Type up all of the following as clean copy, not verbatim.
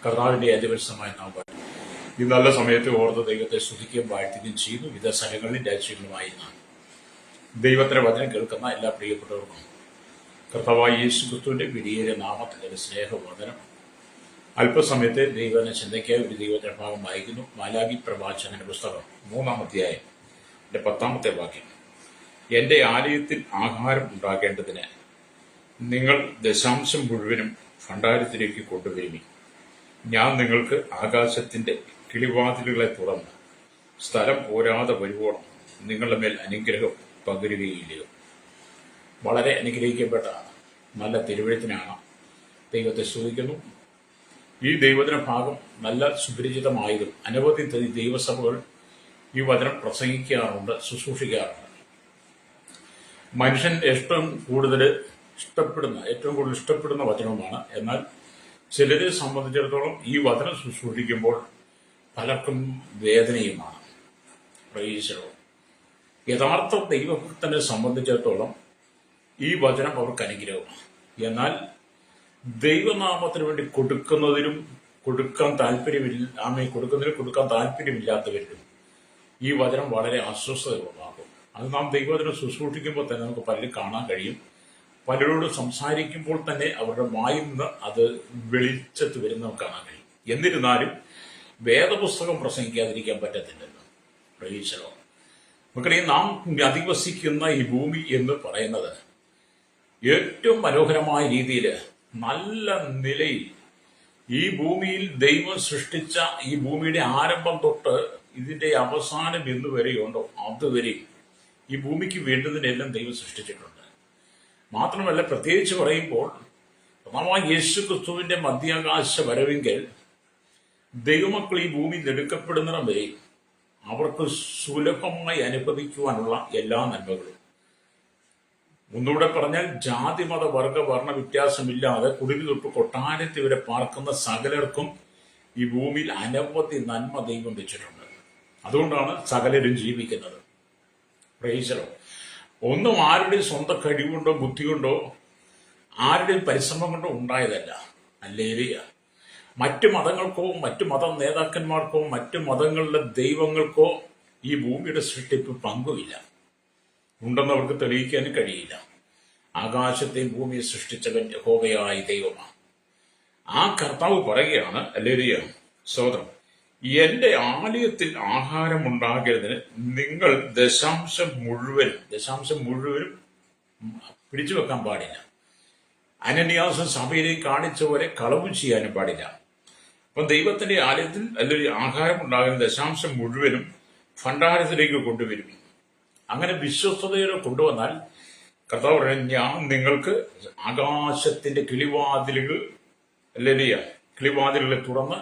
കർത്താവിന്റെ അതിപരിശുദ്ധമായ നാമം ഈ നല്ല സമയത്ത് ഓർത്ത് ദൈവത്തെ സ്തുതിക്കുകയും വാഴ്ത്തുകയും ചെയ്യുന്നു. വിവിധ സ്ഥലങ്ങളിലും രാജ്യങ്ങളുമായി ദൈവത്തിന്റെ വചനം കേൾക്കുന്ന എല്ലാ പ്രിയപ്പെട്ടവർക്കും കർത്താവായ യേശു ക്രിസ്തുവിന്റെ വിലയേറിയ നാമത്തിന്റെ സ്നേഹവന്ദനം. അല്പസമയത്തെ ദൈവനെ ചിന്തയ്ക്കായി ഒരു ദൈവത്തിന്റെ ഭാഗം വായിക്കുന്നു. മാലാഖി പ്രവാചകന്റെ പുസ്തകം 3-ാം അധ്യായം 10-ാമത്തെ വാക്യം. എന്റെ ആലയത്തിൽ ആഹാരം ഉണ്ടാകേണ്ടതിന് നിങ്ങൾ ദശാംശം മുഴുവനും ഭണ്ഡാരത്തിലേക്ക് കൊണ്ടുവരുമി. ഞാൻ നിങ്ങൾക്ക് ആകാശത്തിന്റെ കിളിവാതിലുകളെ തുറന്ന് സ്ഥലം പോരാതെ വരുവോളം നിങ്ങളുടെ മേൽ അനുഗ്രഹം പകരുകയില്ലയോ. വളരെ അനുഗ്രഹിക്കപ്പെട്ട നല്ല തിരുവഴുത്തിനാണ്. ദൈവത്തെ സ്തുതിക്കുന്നു. ഈ ദൈവദിന ഭാഗം നല്ല സുപരിചിതമായതും അനവധി ദൈവസഭകൾ ഈ വചനം പ്രസംഗിക്കാറുണ്ട്, ശുശ്രൂഷിക്കാറുണ്ട്. മനുഷ്യൻ ഏറ്റവും കൂടുതൽ ഇഷ്ടപ്പെടുന്ന വചനവുമാണ്. എന്നാൽ ചിലരെ സംബന്ധിച്ചിടത്തോളം ഈ വചനം ശുശ്രൂഷിക്കുമ്പോൾ പലർക്കും വേദനയുമാണ്. പ്രൈസലോ. യഥാർത്ഥ ദൈവഭക്തനെ സംബന്ധിച്ചിടത്തോളം ഈ വചനം അവർക്ക് അനുഗ്രഹമാണ്. എന്നാൽ ദൈവനാമത്തിന് വേണ്ടി കൊടുക്കാൻ താല്പര്യമില്ലാത്തവരിലും ഈ വചനം വളരെ അസ്വസ്ഥതയുള്ളതാകും. അത് നാം ദൈവവചനം ശുശ്രൂഷിക്കുമ്പോൾ തന്നെ നമുക്ക് പലരും കാണാൻ കഴിയും. പലരോട് സംസാരിക്കുമ്പോൾ തന്നെ അവരുടെ വായിൽ നിന്ന് അത് വെളിച്ചത്ത് വരുന്നത് കാണാൻ കഴിയും. എന്നിരുന്നാലും വേദപുസ്തകം പ്രസംഗിക്കാതിരിക്കാൻ പറ്റത്തില്ലല്ലോ. പ്രൈസലോ. മക്കളെ, നാം അധിവസിക്കുന്ന ഈ ഭൂമി എന്ന് പറയുന്നത് ഏറ്റവും മനോഹരമായ രീതിയിൽ നല്ല നിലയിൽ ഈ ഭൂമിയിൽ ദൈവം സൃഷ്ടിച്ച ഈ ഭൂമിയുടെ ആരംഭം തൊട്ട് ഇതിന്റെ അവസാനം എന്ന് വരെയുണ്ടോ അതുവരെ ഈ ഭൂമിക്ക് വേണ്ടതിനെല്ലാം ദൈവം സൃഷ്ടിച്ചിട്ടുണ്ട്. മാത്രമല്ല, പ്രത്യേകിച്ച് പറയുമ്പോൾ യേശു ക്രിസ്തുവിന്റെ മധ്യാകാശ വരവെങ്കിൽ ദൈവമക്കൾ ഈ ഭൂമി എടുക്കപ്പെടുന്നിടം വരെ അവർക്ക് സുലഭമായി അനുഭവിക്കുവാനുള്ള എല്ലാ നന്മകളും, ഒന്നുകൂടെ പറഞ്ഞാൽ ജാതി മത വർഗ വർണ്ണ വ്യത്യാസമില്ലാതെ കുടിൽ തൊട്ട് കൊട്ടാരത്തിൽ വരെ പാർക്കുന്ന സകലർക്കും ഈ ഭൂമിയിൽ അനവധി നന്മ ദൈവം വെച്ചിട്ടുണ്ട്. അതുകൊണ്ടാണ് സകലരും ജീവിക്കുന്നത്. പ്രൈസലോ. ഒന്നും ആരുടെയും സ്വന്തം കഴിവുകൊണ്ടോ ബുദ്ധി കൊണ്ടോ ആരുടെയും പരിശ്രമം കൊണ്ടോ ഉണ്ടായതല്ല. ഹല്ലേലൂയ. മറ്റു മതങ്ങൾക്കോ മറ്റു മത നേതാക്കന്മാർക്കോ മറ്റു മതങ്ങളിലെ ദൈവങ്ങൾക്കോ ഈ ഭൂമിയുടെ സൃഷ്ടിപ്പ് പങ്കുമില്ല. ഉണ്ടെന്ന് അവർക്ക് തെളിയിക്കാനും കഴിയില്ല. ആകാശത്തെയും ഭൂമിയെ സൃഷ്ടിച്ചവൻ യഹോവയായ ദൈവമാണ്. ആ കർത്താവ് പറയുകയാണ്, ഹല്ലേലൂയ, സ്തോത്രം, എന്റെ ആലയത്തിൽ ആഹാരം ഉണ്ടാകരുതിന് നിങ്ങൾ ദശാംശം മുഴുവനും പിടിച്ചു വെക്കാൻ പാടില്ല. അനന്യാസം സഭയിലേക്ക് കാണിച്ച പോലെ കളവ് ചെയ്യാനും പാടില്ല. അപ്പം ദൈവത്തിന്റെ ആലയത്തിൽ അല്ലെങ്കിൽ ആഹാരം ഉണ്ടാകുന്ന ദശാംശം മുഴുവനും ഭണ്ഡാരത്തിലേക്ക് കൊണ്ടുവരും. അങ്ങനെ വിശ്വസ്തയോടെ കൊണ്ടുവന്നാൽ കർത്താവ് പറയുന്നത്, ഞാൻ നിങ്ങൾക്ക് ആകാശത്തിന്റെ കിളിവാതിലുകളെ തുറന്ന്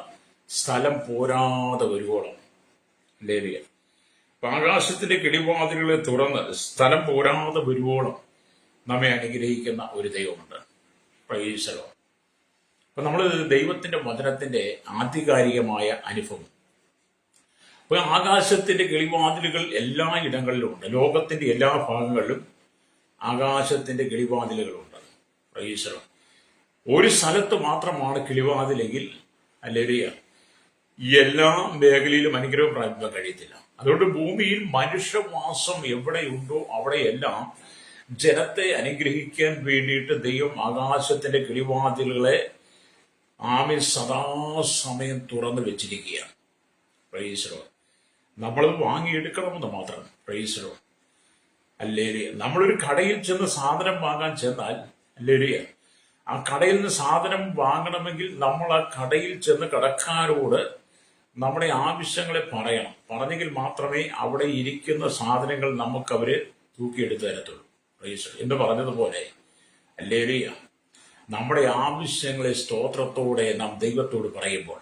സ്ഥലം പോരാതെ വരുവോളം. ലേലിയ. അപ്പൊ ആകാശത്തിന്റെ കിളിവാതിലുകളെ തുറന്ന് സ്ഥലം പോരാതെ വരുവോളം നമ്മെ അനുഗ്രഹിക്കുന്ന ഒരു ദൈവമുണ്ട്. പ്രൈസലോ. അപ്പൊ നമ്മൾ ദൈവത്തിന്റെ വചനത്തിന്റെ ആധികാരികമായ അനുഭവം. അപ്പൊ ആകാശത്തിന്റെ കിളിവാതിലുകൾ എല്ലാ ഇടങ്ങളിലും ഉണ്ട്. ലോകത്തിന്റെ എല്ലാ ഭാഗങ്ങളിലും ആകാശത്തിന്റെ കിളിവാതിലുകളുണ്ട്. പ്രൈസലോ. ഒരു സ്ഥലത്ത് മാത്രമാണ് കിളിവാതിലെങ്കിൽ അല്ലെങ്കിൽ എല്ലാ മേഖലയിലും അനുഗ്രഹം പ്രാപിക്കാൻ കഴിയത്തില്ല. അതുകൊണ്ട് ഭൂമിയിൽ മനുഷ്യവാസം എവിടെയുണ്ടോ അവിടെയെല്ലാം ജനത്തെ അനുഗ്രഹിക്കാൻ വേണ്ടിയിട്ട് ദൈവം ആകാശത്തിന്റെ കിളിവാതിലുകളെ സദാസമയം തുറന്നു വെച്ചിരിക്കുകയാണ്. പ്രൈസലോ. നമ്മളത് വാങ്ങിയെടുക്കണമെന്ന് മാത്രം. പ്രൈസലോ. ഹല്ലേലൂയ. നമ്മളൊരു കടയിൽ ചെന്ന് സാധനം വാങ്ങാൻ ചെന്നാൽ, ഹല്ലേലൂയ, ആ കടയിൽ നിന്ന് സാധനം വാങ്ങണമെങ്കിൽ നമ്മൾ ആ കടയിൽ ചെന്ന് കടക്കാരോട് നമ്മുടെ ആവശ്യങ്ങളെ പറഞ്ഞെങ്കിൽ മാത്രമേ അവിടെ ഇരിക്കുന്ന സാധനങ്ങൾ നമുക്ക് അവര് തൂക്കിയെടുത്ത് തരത്തുള്ളൂ. എന്ന് പറഞ്ഞതുപോലെ, ഹല്ലേലൂയ, നമ്മുടെ ആവശ്യങ്ങളെ സ്തോത്രത്തോടെ നാം ദൈവത്തോട് പറയുമ്പോൾ,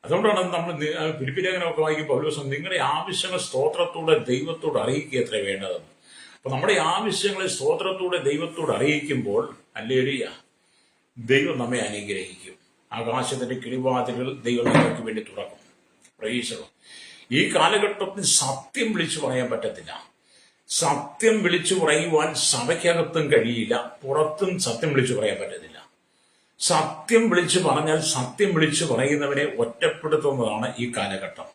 അതുകൊണ്ടാണ് നമ്മൾ ഫിലിപ്പിലേഖനമൊക്കെ വായിക്കുമ്പോൾ പൗലോസ് നിങ്ങളുടെ ആവശ്യങ്ങൾ സ്തോത്രത്തോടെ ദൈവത്തോട് അറിയിക്കുക എത്ര വേണ്ടതെന്ന്. അപ്പൊ നമ്മുടെ ആവശ്യങ്ങളെ സ്തോത്രത്തോടെ ദൈവത്തോട് അറിയിക്കുമ്പോൾ, ഹല്ലേലൂയ, ദൈവം നമ്മെ അനുഗ്രഹിക്കും. ആകാശത്തിന്റെ കിളിവാതിലുകൾ ദൈവം നമുക്ക് വേണ്ടി തുറക്കും. പ്രൈസലോ. ഈ കാലഘട്ടത്തിൽ സത്യം വിളിച്ചു പറയാൻ പറ്റത്തില്ല. സത്യം വിളിച്ചു പറയുവാൻ സഭയ്ക്കകത്തും കഴിയില്ല, പുറത്തും സത്യം വിളിച്ചു പറയാൻ പറ്റത്തില്ല. സത്യം വിളിച്ചു പറഞ്ഞാൽ സത്യം വിളിച്ചു പറയുന്നവരെ ഒറ്റപ്പെടുത്തുന്നതാണ് ഈ കാലഘട്ടം.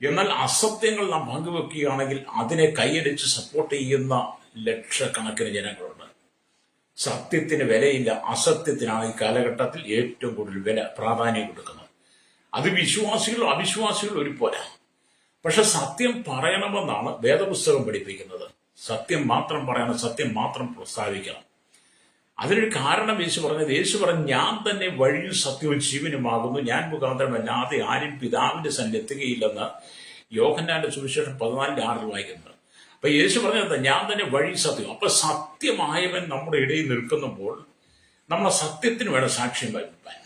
എന്നാൽ അസത്യങ്ങൾ നാം പങ്കുവെക്കുകയാണെങ്കിൽ അതിനെ കൈയടിച്ച് സപ്പോർട്ട് ചെയ്യുന്ന ലക്ഷക്കണക്കിന് ജനങ്ങളുണ്ട്. സത്യത്തിന് വിലയില്ല, അസത്യത്തിനാണ് ഈ കാലഘട്ടത്തിൽ ഏറ്റവും കൂടുതൽ പ്രാധാന്യം കൊടുക്കുന്നത്. അത് വിശ്വാസികളും അവിശ്വാസികളും ഒരുപോലെ. പക്ഷെ സത്യം പറയണമെന്നാണ് വേദപുസ്തകം പഠിപ്പിക്കുന്നത്. സത്യം മാത്രം പറയണം, സത്യം മാത്രം പ്രസ്താവിക്കണം. അതിനൊരു കാരണം യേശു പറഞ്ഞത്, യേശു പറഞ്ഞു, ഞാൻ തന്നെ വഴിയും സത്യവും ജീവനുമാകുന്നു, ഞാൻ മുഖാന്തരമല്ലാതെ ആരും പിതാവിന്റെ സന്നിധി എത്തുകയില്ലെന്ന് യോഹന്നാന്റെ സുവിശേഷം 14:6 വായിക്കുന്നത്. അപ്പൊ യേശു പറഞ്ഞത് ഞാൻ തന്നെ വഴി സത്യം. അപ്പൊ സത്യമായവൻ നമ്മുടെ ഇടയിൽ നിൽക്കുമ്പോൾ നമ്മൾ സത്യത്തിന് വേണം സാക്ഷ്യം വഹിക്കാൻ,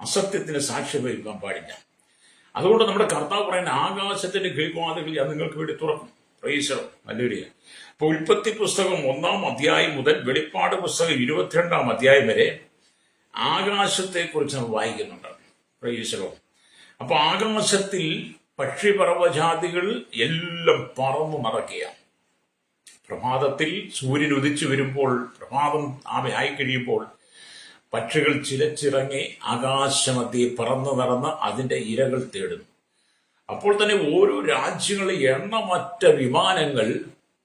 അസത്യത്തിന് സാക്ഷ്യം വഹിക്കാൻ പാടില്ല. അതുകൊണ്ട് നമ്മുടെ കർത്താവ് പറയുന്ന ആകാശത്തിന്റെ കീഴ്വാതിൽ ഞാൻ നിങ്ങൾക്ക് വേണ്ടി തുറക്കും. പ്രൈസ് നല്ലൊരു. ഇപ്പൊ ഉൽപ്പത്തി പുസ്തകം 1-ാം അധ്യായം മുതൽ വെളിപ്പാട് പുസ്തകം 22-ാം അധ്യായം വരെ ആകാശത്തെ കുറിച്ച് നമ്മൾ വായിക്കുന്നുണ്ട്. പ്രൈസ്. അപ്പൊ ആകാശത്തിൽ പക്ഷിപർവ്വജാതികൾ എല്ലാം പറന്നു നടക്കുക. പ്രഭാതത്തിൽ സൂര്യൻ ഉദിച്ചു വരുമ്പോൾ, പ്രഭാതം ആയിക്കഴിയുമ്പോൾ പക്ഷികൾ ചിലച്ചിറങ്ങി ആകാശമധ്യേ പറന്നു നടന്ന് അതിന്റെ ഇരകൾ തേടുന്നു. അപ്പോൾ തന്നെ ഓരോ രാജ്യങ്ങളിലെ എണ്ണമറ്റ വിമാനങ്ങൾ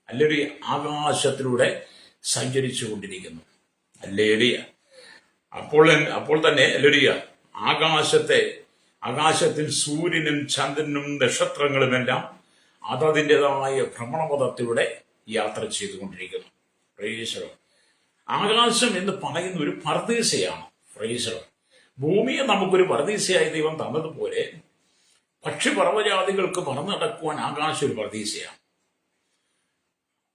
അല്ലെങ്കിൽ ആകാശത്തിലൂടെ സഞ്ചരിച്ചു കൊണ്ടിരിക്കുന്നു. അല്ലേലിയ. അപ്പോൾ തന്നെ അല്ലേലിയ, ആകാശത്തിൽ സൂര്യനും ചന്ദ്രനും നക്ഷത്രങ്ങളുമെല്ലാം അതതിൻ്റെതായ ഭ്രമണപഥത്തിലൂടെ യാത്ര ചെയ്തുകൊണ്ടിരിക്കുന്നു. പ്രൈസ്. ആകാശം എന്ന് പറയുന്ന ഒരു പർദീസയാണ്. പ്രൈസ്. ഭൂമിയെ നമുക്കൊരു പർദീസയായി ദൈവം തന്നതുപോലെ പക്ഷിപർവ്വജാതികൾക്ക് പറന്നു നടക്കുവാൻ ആകാശം ഒരു പർദീസയാണ്.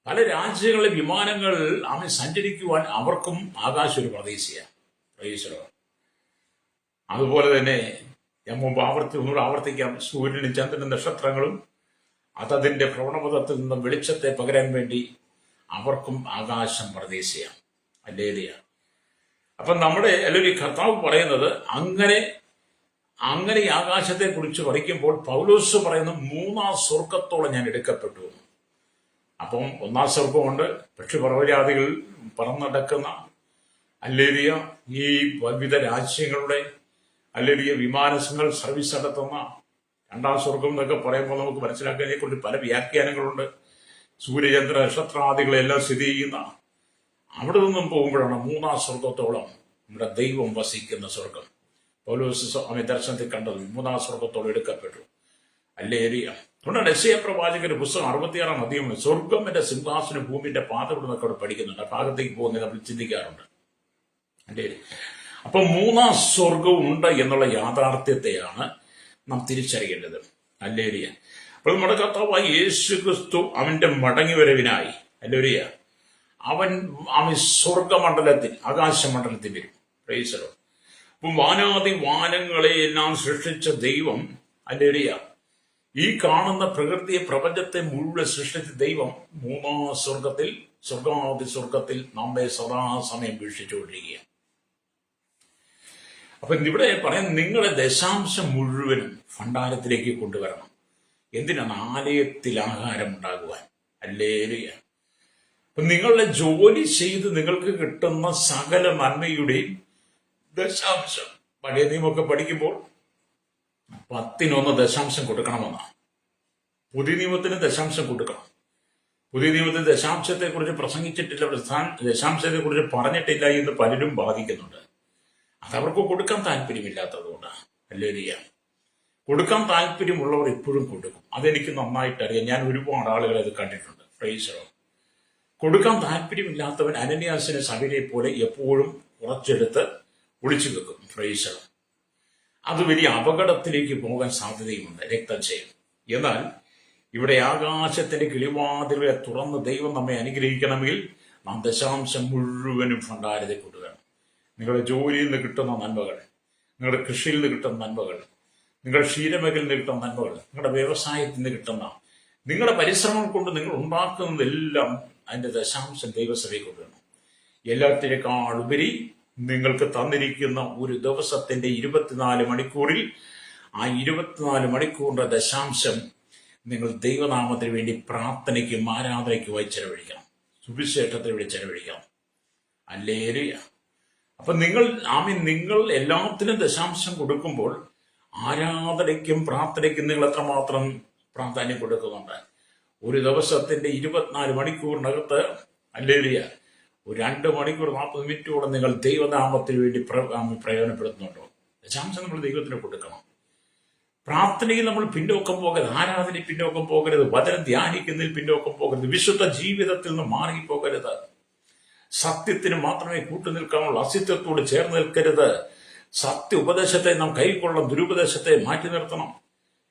പല രാജ്യങ്ങളിലെ വിമാനങ്ങൾ സഞ്ചരിക്കുവാൻ അവർക്കും ആകാശം ഒരു പർദീസയാണ്. പ്രൈസ്. അതുപോലെ തന്നെ ഞാൻ മുമ്പ് ഒന്നുകൂടെ ആവർത്തിക്കാം, സൂര്യനും ചന്ദ്രനും നക്ഷത്രങ്ങളും അതതിന്റെ ഭ്രമണപഥത്തിൽ നിന്നും വെളിച്ചത്തെ പകരാൻ വേണ്ടി അവർക്കും ആകാശം പർദീസയാണ്. അല്ലേലിയ. അപ്പൊ നമ്മുടെ അല്ലെങ്കിൽ കർത്താവ് പറയുന്നത് അങ്ങനെ ഈ ആകാശത്തെ കുറിച്ച് പഠിക്കുമ്പോൾ പൗലോസ് പറയുന്ന 3-ാം സ്വർഗത്തോളം ഞാൻ എടുക്കപ്പെട്ടു. അപ്പം 1-ാം സ്വർഗമുണ്ട്, പക്ഷിപർവ്വജാതികൾ പറന്നടക്കുന്ന അല്ലേലിയ ഈ വിവിധ രാജ്യങ്ങളുടെ അല്ലേലിയ വിമാനങ്ങൾ സർവീസ് നടത്തുന്ന 2-ാം സ്വർഗം എന്നൊക്കെ പറയുമ്പോൾ നമുക്ക് മനസ്സിലാക്കുന്നതിനെ കുറിച്ച് പല വ്യാഖ്യാനങ്ങളുണ്ട്. സൂര്യചന്ദ്ര നക്ഷത്രാദികളെല്ലാം സ്ഥിതി ചെയ്യുന്ന അവിടെ നിന്നും പോകുമ്പോഴാണ് 3-ാം സ്വർഗത്തോളം നമ്മുടെ ദൈവം വസിക്കുന്ന സ്വർഗം. പൗലോസ് ദർശനത്തിൽ കണ്ടത് 3-ാം സ്വർഗത്തോളം എടുക്കപ്പെട്ടു. അല്ലേലിയ. അതുകൊണ്ടാണ് യെശയ്യാ പ്രവാചകന്റെ പുസ്തകം 66-ാം അധ്യായം സ്വർഗം എന്റെ സിംഹാസനം ഭൂമിന്റെ പാതപ്പെടുന്നൊക്കെ അവിടെ പഠിക്കുന്നുണ്ട്. ആ ഭാഗത്തേക്ക് പോകുന്നത് നമ്മൾ ചിന്തിക്കാറുണ്ട്. അല്ലേ? അപ്പൊ 3-ാം സ്വർഗവും ഉണ്ട് എന്നുള്ള യാഥാർത്ഥ്യത്തെയാണ് നാം തിരിച്ചറിയേണ്ടത്. അല്ലേലിയ. അപ്പോൾ നമ്മുടെ കർത്താവായ യേശു ക്രിസ്തു അവന്റെ മടങ്ങിവരവിനായി അല്ലേലിയ അവൻ സ്വർഗമണ്ഡലത്തിൽ ആകാശമണ്ഡലത്തിൽ വരും. പ്രൈസ്. അപ്പം വാനാദി വാനങ്ങളെ എല്ലാം സൃഷ്ടിച്ച ദൈവം അല്ലേലിയ ഈ കാണുന്ന പ്രകൃതിയെ പ്രപഞ്ചത്തെ മുഴുവൻ സൃഷ്ടിച്ച ദൈവം 3-ാം സ്വർഗത്തിൽ സ്വർഗാദി സ്വർഗത്തിൽ നമ്മെ സദാസമയം വീക്ഷിച്ചുകൊണ്ടിരിക്കുക. അപ്പൊ ഇവിടെ പറയാൻ നിങ്ങളെ ദശാംശം മുഴുവനും ഭണ്ഡാരത്തിലേക്ക് കൊണ്ടുവരണം. എന്തിനാണ്? ആലയത്തിൽ ആഹാരം ഉണ്ടാകുവാൻ. അല്ലേലിയ. അപ്പൊ നിങ്ങളുടെ ജോലി ചെയ്ത് നിങ്ങൾക്ക് കിട്ടുന്ന സകല നന്മയുടെയും ദശാംശം, പഴയ നിയമമൊക്കെ പഠിക്കുമ്പോൾ 10-1 ദശാംശം കൊടുക്കണമെന്നാണ്. പുതിയ നിയമത്തിന് ദശാംശം കൊടുക്കണം. പുതിയ നിയമത്തിൽ ദശാംശത്തെ കുറിച്ച് പ്രസംഗിച്ചിട്ടില്ല, ദശാംശത്തെ കുറിച്ച് പറഞ്ഞിട്ടില്ല എന്ന് പലരും ബാധിക്കുന്നുണ്ട്. അതവർക്ക് കൊടുക്കാൻ താല്പര്യമില്ലാത്തതുകൊണ്ടാണ്. അല്ലേലിയ. കൊടുക്കാൻ താല്പര്യമുള്ളവർ എപ്പോഴും കൊടുക്കും. അതെനിക്ക് നന്നായിട്ട് അറിയാം. ഞാൻ ഒരുപാട് ആളുകളെ അത് കണ്ടിട്ടുണ്ട്. പ്രൈസ്. കൊടുക്കാൻ താല്പര്യമില്ലാത്തവൻ അനന്യാസിനെ സഭയെ പോലെ എപ്പോഴും കുറച്ചെടുത്ത് ഒളിച്ചു വെക്കും. പ്രൈസ്. അത് വലിയ അപകടത്തിലേക്ക് പോകാൻ സാധ്യതയുമുണ്ട്, രക്തചയം. എന്നാൽ ഇവിടെ ആകാശത്തിന്റെ കിളിവാതിലുകളെ തുറന്ന് ദൈവം നമ്മെ അനുഗ്രഹിക്കണമെങ്കിൽ നാം ദശാംശം മുഴുവനും ഭണ്ഡാരത്തിൽ കൊണ്ടുവരണം. നിങ്ങളുടെ ജോലിയിൽ നിന്ന് കിട്ടുന്ന നന്മകൾ, നിങ്ങളുടെ കൃഷിയിൽ നിന്ന് കിട്ടുന്ന നന്മകൾ, നിങ്ങളുടെ ക്ഷീരമേഖലയിൽ നിന്ന് കിട്ടുന്ന നന്മകൾ, നിങ്ങളുടെ വ്യവസായത്തിൽ നിന്ന് കിട്ടുന്ന നിങ്ങളുടെ പരിശ്രമം കൊണ്ട് നിങ്ങൾ ഉണ്ടാക്കുന്നതെല്ലാം അതിന്റെ ദശാംശം ദൈവസഭയിൽ കൊണ്ടുവരണം. എല്ലാത്തിനേക്കാളുപരി നിങ്ങൾക്ക് തന്നിരിക്കുന്ന ഒരു ദിവസത്തിന്റെ 24 മണിക്കൂറിൽ ആ 24 മണിക്കൂറിന്റെ ദശാംശം നിങ്ങൾ ദൈവനാമത്തിന് വേണ്ടി പ്രാർത്ഥനയ്ക്കും ആരാധനയ്ക്കുമായി ചെലവഴിക്കണം. സുവിശേഷത്തിന് വേണ്ടി ചെലവഴിക്കണം. അല്ലേലൂയ. അപ്പൊ നിങ്ങൾ എല്ലാത്തിനും ദശാംശം കൊടുക്കുമ്പോൾ ആരാധനയ്ക്കും പ്രാർത്ഥനയ്ക്കും നിങ്ങൾ എത്രമാത്രം പ്രാധാന്യം കൊടുക്കുന്നുണ്ട്? ഒരു ദിവസത്തിന്റെ 24 മണിക്കൂറിനകത്ത് ഹല്ലേലൂയ ഒരു 2 മണിക്കൂർ 40 മിനിറ്റോളം നിങ്ങൾ ദൈവനാമത്തിന് വേണ്ടി പ്രയോജനപ്പെടുത്തുന്നുണ്ടോ? ദശാംശം നമ്മൾ ദൈവത്തിന് കൊടുക്കണം. പ്രാർത്ഥനയിൽ നമ്മൾ പിന്നോക്കം പോകരുത്, ആരാധനയിൽ പിന്നോക്കം പോകരുത്, വചനം ധ്യാനിക്കുന്നതിൽ പിന്നോക്കം പോകരുത്, വിശുദ്ധ ജീവിതത്തിൽ നിന്ന് മാറിപ്പോകരുത്. സത്യത്തിന് മാത്രമേ കൂട്ടുനിൽക്കാവുള്ളൂ, അസത്യത്തോട് ചേർന്ന് നിൽക്കരുത്. സത്യ ഉപദേശത്തെ നാം കൈക്കൊള്ളണം, ദുരുപദേശത്തെ മാറ്റി നിർത്തണം,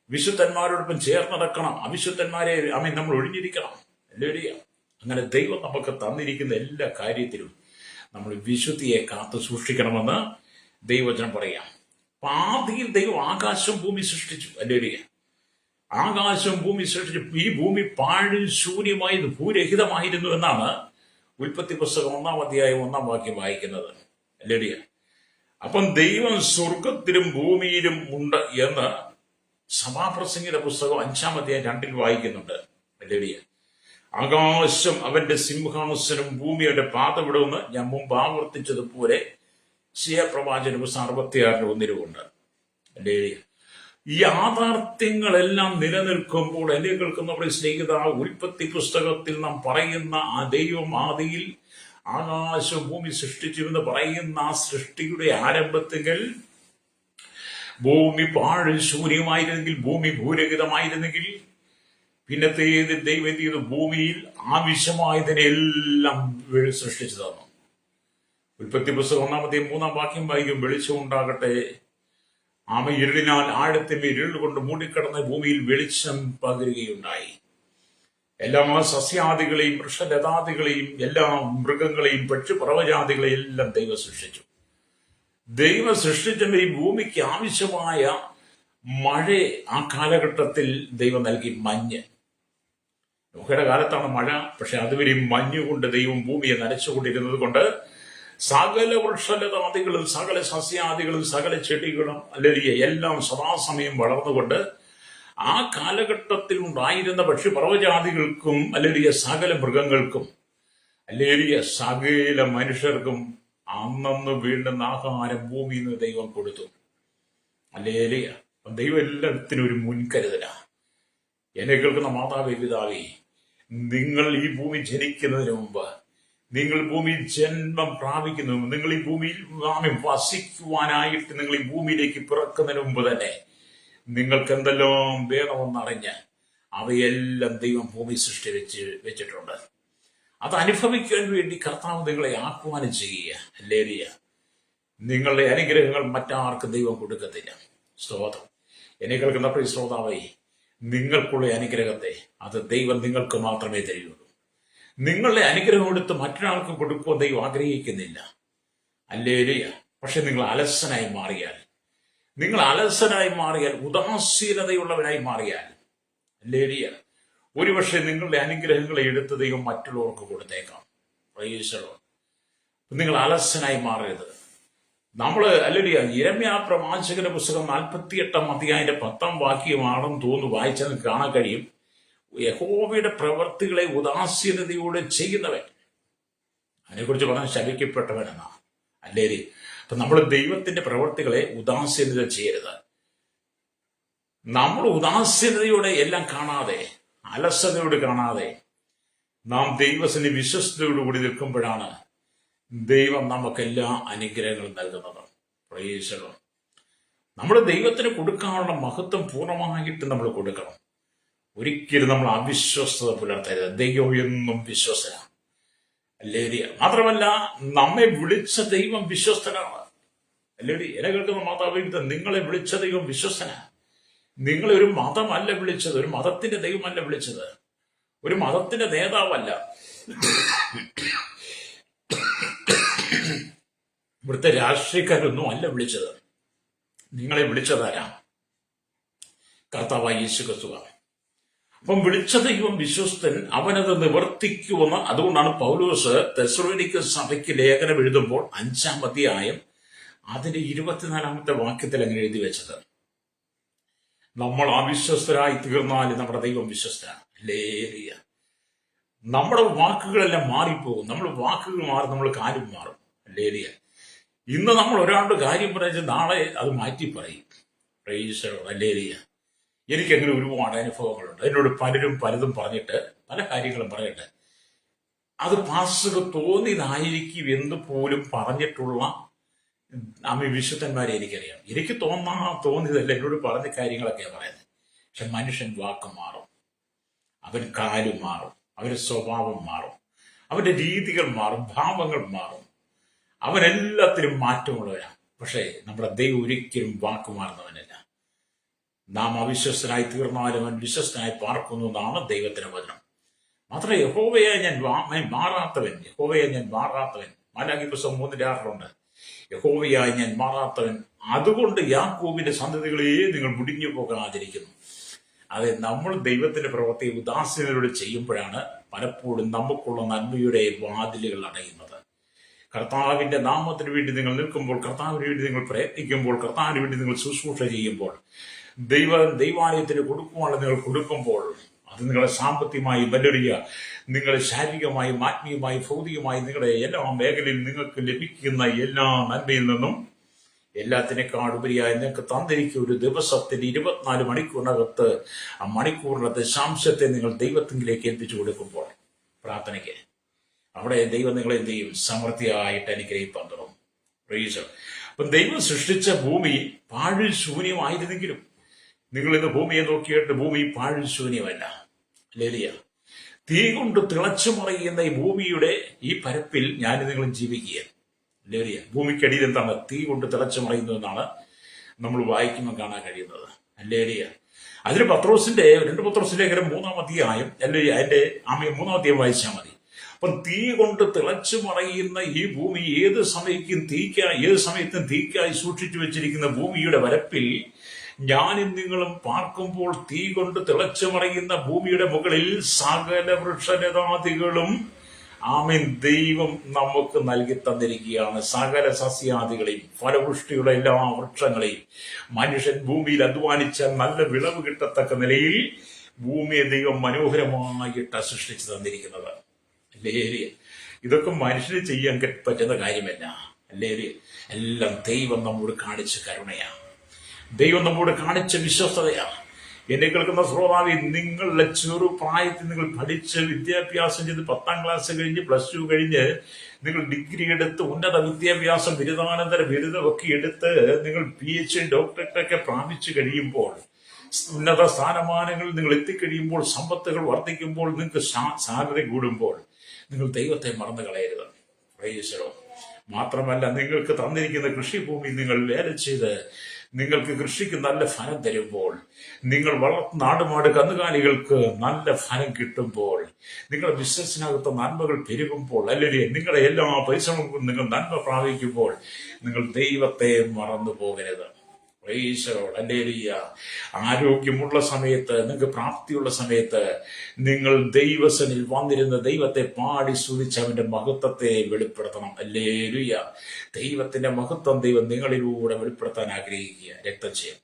വിശുദ്ധന്മാരോടൊപ്പം ചേർന്ന് നടക്കണം, അവിശുദ്ധന്മാരെ നമ്മൾ ഒഴിഞ്ഞിരിക്കണം. ഹല്ലേലൂയ. അങ്ങനെ ദൈവം നമുക്ക് തന്നിരിക്കുന്ന എല്ലാ കാര്യത്തിലും നമ്മൾ വിശുദ്ധിയെ കാത്തു സൂക്ഷിക്കണമെന്ന് ദൈവവചനം പറയാം. അപ്പൊ ആദിയിൽ ദൈവം ആകാശം ഭൂമി സൃഷ്ടിച്ചു. ഹല്ലേലൂയ. ആകാശം ഭൂമി സൃഷ്ടിച്ചു. ഈ ഭൂമി പാഴും ശൂന്യമായത് ഭൂരഹിതമായിരുന്നു എന്നാണ് ഉൽപ്പത്തി പുസ്തകം 1-ാം അധ്യായം 1-ാം വാക്യം വായിക്കുന്നത്. ഹല്ലേലൂയ. അപ്പം ദൈവം സ്വർഗത്തിലും ഭൂമിയിലും ഉണ്ട് എന്ന് സഭാപ്രസംഗിയുടെ പുസ്തകം 5-ാം അധ്യായം 2-ൽ വായിക്കുന്നുണ്ട്. ഹല്ലേലൂയ. ആകാശം അവന്റെ സിംഹാസനം, ഭൂമി അവന്റെ പാദമിടുമെന്ന് ഞാൻ മുമ്പ് ആവർത്തിച്ചതുപോലെ പ്രവാചന പുസ്തകം 66:1 ഹല്ലേലൂയ. ഈ യാഥാർത്ഥ്യങ്ങളെല്ലാം നിലനിൽക്കുമ്പോൾ എന്നെ കേൾക്കുന്നവരെ സ്നേഹിത, ഉൽപ്പത്തി പുസ്തകത്തിൽ നാം പറയുന്ന ആ ദൈവം ആദിയിൽ ആകാശം ഭൂമി സൃഷ്ടിച്ചു എന്ന് പറയുന്ന ആ സൃഷ്ടിയുടെ ആരംഭത്തിൽ ഭൂമി പാഴ് ശൂന്യമായിരുന്നെങ്കിൽ, ഭൂമി ഭൂരഹിതമായിരുന്നെങ്കിൽ, പിന്നത്തെ ദൈവം എന്ത് ചെയ്തു? ഭൂമിയിൽ ആവശ്യമായതിനെല്ലാം സൃഷ്ടിച്ചു തന്നു. ഉൽപ്പത്തി പുസ്തകം 1-ാം അധ്യായം 3-ാം വാക്യം വായിക്കും, വെളിച്ചം ഉണ്ടാകട്ടെ. ഇരുളിനാൽ ആഴത്തിന്മേൽ ഇരുൾ കൊണ്ട് മൂടിക്കിടന്ന ഭൂമിയിൽ വെളിച്ചം പകരുകയുണ്ടായി. എല്ലാ സസ്യാദികളെയും വൃക്ഷലതാദികളെയും എല്ലാ മൃഗങ്ങളെയും പക്ഷിപർവ്വജാതികളെയും എല്ലാം ദൈവം സൃഷ്ടിച്ചു. ദൈവം സൃഷ്ടിച്ചപ്പോൾ ഈ ഭൂമിക്ക് ആവശ്യമായ മഴ ആ കാലഘട്ടത്തിൽ ദൈവം നൽകി. മഞ്ഞ്, നോഹയുടെ കാലത്താണ് മഴ, പക്ഷെ അതുവരെ മഞ്ഞുകൊണ്ട് ദൈവം ഭൂമിയെ നനച്ചുകൊണ്ടിരുന്നത് കൊണ്ട് സകല വൃക്ഷലതാദികളും സകല സസ്യാദികളും സകല ചെടികളും അല്ലെങ്കിൽ എല്ലാം സദാസമയം വളർന്നുകൊണ്ട് ആ കാലഘട്ടത്തിൽ ഉണ്ടായിരുന്ന പക്ഷിപർവ്വജാതികൾക്കും അല്ലെങ്കിൽ സകല മൃഗങ്ങൾക്കും അല്ലെങ്കിൽ സകല മനുഷ്യർക്കും അന്നന്ന് വീണ്ടുന്ന ആഹാരം ഭൂമിയിൽ നിന്ന് ദൈവം കൊടുത്തു. ഹല്ലേലൂയ. ദൈവം എല്ലാത്തിനും ഒരു മുൻകരുതലാണ്. എന്നെ കേൾക്കുന്ന മാതാവേ, പിതാവേ, നിങ്ങൾ ഈ ഭൂമി ജനിക്കുന്നതിന് മുമ്പ്, നിങ്ങൾ ഭൂമിയിൽ ജന്മം പ്രാപിക്കുന്ന മുമ്പ്, നിങ്ങൾ ഈ ഭൂമിയിൽ വസിക്കുവാനായിട്ട് നിങ്ങൾ ഈ ഭൂമിയിലേക്ക് പിറക്കുന്നതിന് മുമ്പ് തന്നെ നിങ്ങൾക്ക് എന്തെല്ലാം വേണമെന്നറിഞ്ഞ് അവയെല്ലാം ദൈവം ഭൂമി സൃഷ്ടി വെച്ചിട്ടുണ്ട്. അത് അനുഭവിക്കാൻ വേണ്ടി കർത്താവ് നിങ്ങളെ ആഹ്വാനം ചെയ്യുക. ഹല്ലേലൂയ. നിങ്ങളുടെ അനുഗ്രഹങ്ങൾ മറ്റാർക്കും ദൈവം കൊടുക്കത്തില്ല. സ്തോത്രം. എന്നെ കേൾക്കുന്ന പ്രിയ ശ്രോതാവേ, നിങ്ങൾക്കുള്ള അനുഗ്രഹത്തെ അത് ദൈവം നിങ്ങൾക്ക് മാത്രമേ തരുള്ളൂ. നിങ്ങളുടെ അനുഗ്രഹം എടുത്ത് മറ്റൊരാൾക്ക് കൊടുക്കുവാൻ ദൈവം ആഗ്രഹിക്കുന്നില്ല. ഹല്ലേലൂയ. പക്ഷെ നിങ്ങൾ അലസനായി മാറിയാൽ, ഉദാസീനതയുള്ളവനായി മാറിയാൽ, ഹല്ലേലൂയ, ഒരുപക്ഷെ നിങ്ങളുടെ അനുഗ്രഹങ്ങളെ എടുത്ത് ദൈവം മറ്റുള്ളവർക്ക് കൊടുത്തേക്കാം. Praise the Lord. നിങ്ങൾ അലസനായി മാറരുത്. ഹല്ലേലൂയ, യിരെമ്യാ പ്രവാചകന്റെ പുസ്തകം 48-ാം അധ്യായത്തിന്റെ 10-ാം വാക്യമാണെന്ന് തോന്നുന്നു, വായിച്ചാൽ കാണാൻ കഴിയും. യഹോവയുടെ പ്രവൃത്തികളെ ഉദാസീനതയോടെ ചെയ്യുന്നവൻ, അതിനെക്കുറിച്ച് പറഞ്ഞാൽ ശപിക്കപ്പെട്ടവനെന്നാ. ഹല്ലേലൂയ. അപ്പൊ നമ്മൾ ദൈവത്തിന്റെ പ്രവൃത്തികളെ ഉദാസീനത ചെയ്യരുത്. നമ്മൾ ഉദാസീനതയോടെ എല്ലാം കാണാതെ, അലസതയോട് കാണാതെ നാം ദൈവത്തിന്റെ വിശ്വസ്തയോടുകൂടി നിൽക്കുമ്പോഴാണ് ദൈവം നമുക്കെല്ലാ അനുഗ്രഹങ്ങളും നൽകുന്നത്. Praise the Lord. നമ്മൾ ദൈവത്തിന് കൊടുക്കാനുള്ള മഹത്വം പൂർണ്ണമായിട്ട് നമ്മൾ കൊടുക്കണം. ഒരിക്കലും നമ്മൾ അവിശ്വസ്തത പുലർത്തരുത്. ദൈവം എന്നും വിശ്വസ്തനാണ്. ഹല്ലേലൂയ. മാത്രമല്ല, നമ്മെ വിളിച്ച ദൈവം വിശ്വസ്തനാണ്. ഹല്ലേലൂയ. എന്നെ കേൾക്കുന്ന മാതാവ്, നിങ്ങളെ വിളിച്ച ദൈവം വിശ്വസ്തനാണ്. നിങ്ങളെ ഒരു മതമല്ല വിളിച്ചത്, ഒരു മതത്തിന്റെ ദൈവമല്ല വിളിച്ചത്, ഒരു മതത്തിന്റെ നേതാവല്ല. ഇവിടുത്തെ രാഷ്ട്രീയക്കാരൊന്നും അല്ല വിളിച്ചത്. നിങ്ങളെ വിളിച്ചതാരാ? കർത്താവായ യേശു ക്രിസ്തുവാണ്. അപ്പം വിളിച്ച ദൈവം വിശ്വസ്തൻ, അവനത് നിവർത്തിക്കുമെന്ന്. അതുകൊണ്ടാണ് പൗലോസ് തെസ്സലോനിക്ക സഭയ്ക്ക് ലേഖനം എഴുതുമ്പോൾ 5-ാം അധ്യായം അതിന്റെ 24-ാമത്തെ വാക്യത്തിൽ അങ്ങനെ എഴുതി വെച്ചത്. നമ്മൾ അവിശ്വസ്തരായി തീർന്നാലും നമ്മുടെ ദൈവം വിശ്വസ്തനാണ്. ഹല്ലേലൂയ. നമ്മുടെ വാക്കുകളെല്ലാം മാറിപ്പോകും. നമ്മൾ വാക്കുകൾ മാറും, നമ്മൾ കാര്യം മാറും. ഹല്ലേലൂയ. ഇന്ന് നമ്മൾ ഒരാളുടെ കാര്യം പറഞ്ഞ് നാളെ അത് മാറ്റി പറയും. അല്ലേലിയ. എനിക്കങ്ങനെ ഒരുപാട് അനുഭവങ്ങളുണ്ട്. എന്നോട് പലരും പലതും പറഞ്ഞിട്ട്, പല കാര്യങ്ങളും പറഞ്ഞിട്ട് അത് പാസ്റ്റർക്ക് തോന്നിയതായിരിക്കും എന്ന് പോലും പറഞ്ഞിട്ടുള്ള വിശുദ്ധന്മാരെ എനിക്കറിയാം. എനിക്ക് തോന്നിയതല്ല എന്നോട് പറഞ്ഞ കാര്യങ്ങളൊക്കെയാണ് പറയുന്നത്. പക്ഷെ മനുഷ്യൻ വാക്ക് മാറും, അവൻ കാല് മാറും, അവന്റെ സ്വഭാവം മാറും, അവന്റെ രീതികൾ മാറും, ഭാവങ്ങൾ മാറും, അവനെല്ലാത്തിനും മാറ്റമുള്ളവരാണ്. പക്ഷേ നമ്മുടെ ദൈവം ഒരിക്കലും വാക്ക് മാറുന്നവനല്ല. നാം അവിശ്വസ്തനായി തീർന്നാലും അവൻ വിശ്വസ്തനായി പാർക്കുന്നു എന്നാണ് ദൈവത്തിന്റെ വചനം. മാത്രമേ യഹോവയെ ഞാൻ മാറാത്തവൻ മാലാഖി പുസ്തകം 3:6 യഹോവയായി ഞാൻ മാറാത്തവൻ, അതുകൊണ്ട് യാക്കോബിന്റെ സന്തതികളെ നിങ്ങൾ മുടിഞ്ഞു പോകാതിരിക്കുന്നു. അതെ, നമ്മൾ ദൈവത്തിന്റെ പ്രവൃത്തി ഉദാസീനതയോടെ ചെയ്യുമ്പോഴാണ് പലപ്പോഴും നമുക്കുള്ള നന്മയുടെ വാതിലുകൾ അടയുന്നത്. കർത്താവിന്റെ നാമത്തിന് വേണ്ടി നിങ്ങൾ നിൽക്കുമ്പോൾ, കർത്താവിന് വേണ്ടി നിങ്ങൾ പ്രയത്നിക്കുമ്പോൾ, കർത്താവിന് വേണ്ടി നിങ്ങൾ ശുശ്രൂഷ ചെയ്യുമ്പോൾ, ദൈവാലയത്തിന് കൊടുക്കുവാനുള്ള നിങ്ങൾ കൊടുക്കുമ്പോൾ, അത് നിങ്ങളെ സാമ്പത്തികമായി ബലറിയ, നിങ്ങളെ ശാരീരികമായും ആത്മീയമായും ഭൗതികമായും നിങ്ങളുടെ എല്ലാ മേഖലയിൽ നിങ്ങൾക്ക് ലഭിക്കുന്ന എല്ലാ നന്മയിൽ നിന്നും എല്ലാത്തിനേക്കാളുപരിയായി നിങ്ങൾക്ക് തന്നിരിക്കുന്ന ഒരു ദിവസത്തിന്റെ 24 മണിക്കൂറിനകത്ത് ആ മണിക്കൂറിന്റെ ദശാംശത്തെ നിങ്ങൾ ദൈവത്തിലേക്ക് എത്തിച്ചു കൊടുക്കുമ്പോൾ, പ്രാർത്ഥനയ്ക്ക് അവിടെ ദൈവം നിങ്ങളെ എന്ത് ചെയ്യും? സമൃദ്ധിയായിട്ട് അനുഗ്രഹിപ്പാൻ തുടങ്ങും. അപ്പം ദൈവം സൃഷ്ടിച്ച ഭൂമി പാഴിൽ ശൂന്യമായിരുന്നെങ്കിലും നിങ്ങൾ ഇന്ന് ഭൂമിയെ നോക്കിയിട്ട് ഭൂമി പാഴിൽ ശൂന്യമല്ല. ലേലിയ, തീ കൊണ്ട് തിളച്ചു മറിയുന്ന ഈ ഭൂമിയുടെ ഈ പരപ്പിൽ ഞാൻ നിങ്ങളും ജീവിക്കുകയാണ്. ലേലിയ, ഭൂമിക്കടിയിൽ എന്താണ്? തീ കൊണ്ട് തിളച്ചു മറിയുന്നു എന്നാണ് നമ്മൾ വായിക്കുമ്പോൾ കാണാൻ കഴിയുന്നത്. ലേലിയ, അതിന് 2 പത്രോസ് ലേഖനം 3-ാം അധ്യായം, അല്ലെങ്കിൽ അതിന്റെ 3-ാം അധ്യായം വായിച്ചാൽ മതി. അപ്പം തീ കൊണ്ട് തിളച്ചു മറയുന്ന ഈ ഭൂമി ഏത് സമയത്തും തീക്കായി സൂക്ഷിച്ചു വെച്ചിരിക്കുന്ന ഭൂമിയുടെ വരപ്പിൽ ഞാനും നിങ്ങളും പാർക്കുമ്പോൾ, തീ കൊണ്ട് തിളച്ചു മറയുന്ന ഭൂമിയുടെ മുകളിൽ സകല വൃക്ഷലതാദികളും ദൈവം നമുക്ക് നൽകി തന്നിരിക്കുകയാണ്. സകല സസ്യാദികളെയും ഫലപുഷ്ടിയുള്ള എല്ലാ വൃക്ഷങ്ങളെയും മനുഷ്യൻ ഭൂമിയിൽ അധ്വാനിച്ചാൽ നല്ല വിളവ് കിട്ടത്തക്ക നിലയിൽ ഭൂമിയെ ദൈവം മനോഹരമായിട്ട് സൃഷ്ടിച്ചു തന്നിരിക്കുന്നത്. അല്ലേരിയ, ഇതൊക്കെ മനുഷ്യന് ചെയ്യാൻ പറ്റുന്ന കാര്യമല്ല. അല്ലേരിയ, എല്ലാം ദൈവം നമ്മോട് കാണിച്ച കരുണയാണ്, ദൈവം നമ്മോട് കാണിച്ച വിശ്വസ്തതയാണ്. എന്നെ കേൾക്കുന്ന ശ്രോതാവി, നിങ്ങളുടെ ചെറുപ്രായത്തിൽ നിങ്ങൾ പഠിച്ച് വിദ്യാഭ്യാസം ചെയ്ത് 10ാം ക്ലാസ് കഴിഞ്ഞ് +2 കഴിഞ്ഞ് നിങ്ങൾ ഡിഗ്രി എടുത്ത് ഉന്നത വിദ്യാഭ്യാസം, ബിരുദാനന്തര ബിരുദമൊക്കെ എടുത്ത് നിങ്ങൾ PhD ഡോക്ടറേറ്റൊക്കെ പ്രാപിച്ചു കഴിയുമ്പോൾ, ഉന്നത സ്ഥാനമാനങ്ങളിൽ നിങ്ങൾ എത്തിക്കഴിയുമ്പോൾ, സമ്പത്തുകൾ വർദ്ധിക്കുമ്പോൾ, നിങ്ങൾക്ക് സാലറി കൂടുമ്പോൾ, നിങ്ങൾ ദൈവത്തെ മറന്നു കളയരുത്. പ്രൈസലോ. മാത്രമല്ല, നിങ്ങൾക്ക് തന്നിരിക്കുന്ന കൃഷിഭൂമി നിങ്ങൾ വേല ചെയ്ത് നിങ്ങൾക്ക് കൃഷിക്ക് നല്ല ഫലം തരുമ്പോൾ, നിങ്ങൾ വളർത്തുന്ന ആടുമാട് കന്നുകാലികൾക്ക് നല്ല ഫലം കിട്ടുമ്പോൾ, നിങ്ങളുടെ ബിസിനസ്സിനകത്ത് നന്മകൾ പെരുകുമ്പോൾ, അല്ലെങ്കിൽ നിങ്ങളുടെ എല്ലാ പരിശ്രമങ്ങൾക്കും നിങ്ങൾ നന്മ പ്രാപിക്കുമ്പോൾ, നിങ്ങൾ ദൈവത്തെ മറന്നു പോകരുത്. ആരോഗ്യമുള്ള സമയത്ത്, നിങ്ങൾക്ക് പ്രാപ്തിയുള്ള സമയത്ത് നിങ്ങൾ ദൈവസനിൽ വന്നിരുന്ന ദൈവത്തെ പാടി സ്തുതിച്ച് അവന്റെ മഹത്വത്തെ വെളിപ്പെടുത്തണം. ഹല്ലേലൂയ. ദൈവത്തിന്റെ മഹത്വം ദൈവം നിങ്ങളിലൂടെ വെളിപ്പെടുത്താൻ ആഗ്രഹിക്കുക. രക്തജയം,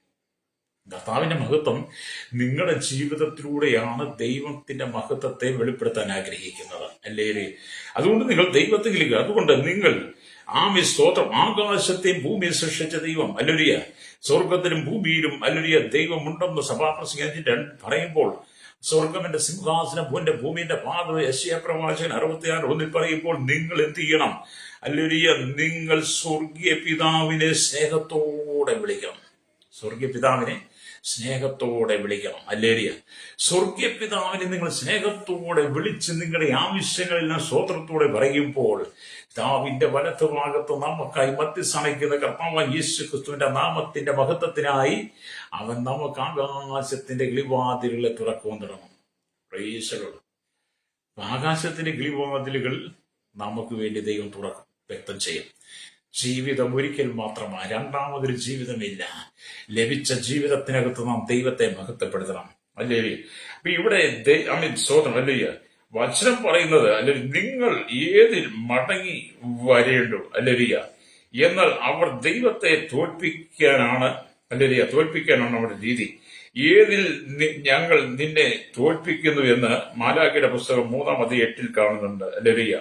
കർത്താവിന്റെ മഹത്വം നിങ്ങളുടെ ജീവിതത്തിലൂടെയാണ് ദൈവത്തിന്റെ മഹത്വത്തെ വെളിപ്പെടുത്താൻ ആഗ്രഹിക്കുന്നത്. ഹല്ലേലൂയ. അതുകൊണ്ട് നിങ്ങൾ ദൈവത്തിലേക്ക്, അതുകൊണ്ട് നിങ്ങൾ സ്തോത്രം, ആകാശത്തെയും ഭൂമിയെ സൃഷ്ടിച്ച ദൈവം, ഹല്ലേലൂയ, സ്വർഗത്തിലും ഭൂമിയിലും ഹല്ലേലൂയ ദൈവമുണ്ടെന്ന് സഭാപ്രസംഗം പറയുമ്പോൾ, സ്വർഗം എന്റെ സിംഹാസനം, ഭൂമിന്റെ പാത, യെശയ്യാ പ്രവാചകൻ 66:1 പറയുമ്പോൾ, നിങ്ങൾ എന്ത് ചെയ്യണം? ഹല്ലേലൂയ, നിങ്ങൾ സ്വർഗീയ പിതാവിനെ സ്നേഹത്തോടെ വിളിക്കണം. സ്വർഗീയ പിതാവിനെ സ്നേഹത്തോടെ വിളിക്കണം. ഹല്ലേലൂയ. സ്വർഗീയ പിതാവിനെ നിങ്ങൾ സ്നേഹത്തോടെ വിളിച്ച് നിങ്ങളുടെ ആവശ്യങ്ങളെല്ലാം സ്തോത്രത്തോടെ പറയുമ്പോൾ, പിതാവിന്റെ വലത്ത് ഭാഗത്ത് നമുക്കായി മധ്യസ്ഥനയ്ക്കുന്ന കർത്താവായ യേശു ക്രിസ്തുവിന്റെ നാമത്തിന്റെ മഹത്വത്തിനായി അവൻ നമുക്ക് ആകാശത്തിന്റെ കിളിവാതിലുകളെ തുറക്കുവാൻ തുടങ്ങും. പ്രൈസലോർഡ്. ആകാശത്തിന്റെ കിളിവാതിലുകൾ നമുക്ക് വേണ്ടി ദൈവം തുറക്കും, വ്യക്തം ചെയ്യും. ജീവിതം ഒരിക്കൽ മാത്രമാണ്, രണ്ടാമതൊരു ജീവിതമില്ല. ലഭിച്ച ജീവിതത്തിനകത്ത് നാം ദൈവത്തെ മഹത്വപ്പെടുത്തണം. അല്ലേ? അപ്പൊ ഇവിടെ സ്വതന്ത്രം, അല്ലേ? വചനം പറയുന്നത്, അല്ലെങ്കിൽ നിങ്ങൾ ഏതിൽ മടങ്ങി വരേണ്ടു, അല്ലേരിയ, എന്നാൽ അവർ ദൈവത്തെ തോൽപ്പിക്കാനാണ്, അല്ലേരിയ, തോൽപ്പിക്കാനാണ് അവരുടെ രീതി. ഏതിൽ ഞങ്ങൾ നിന്നെ തോൽപ്പിക്കുന്നു എന്ന് മാലാഖിയുടെ പുസ്തകം 3-ാം അധ്യായം 8 കാണുന്നുണ്ട്. ഹല്ലേലൂയ.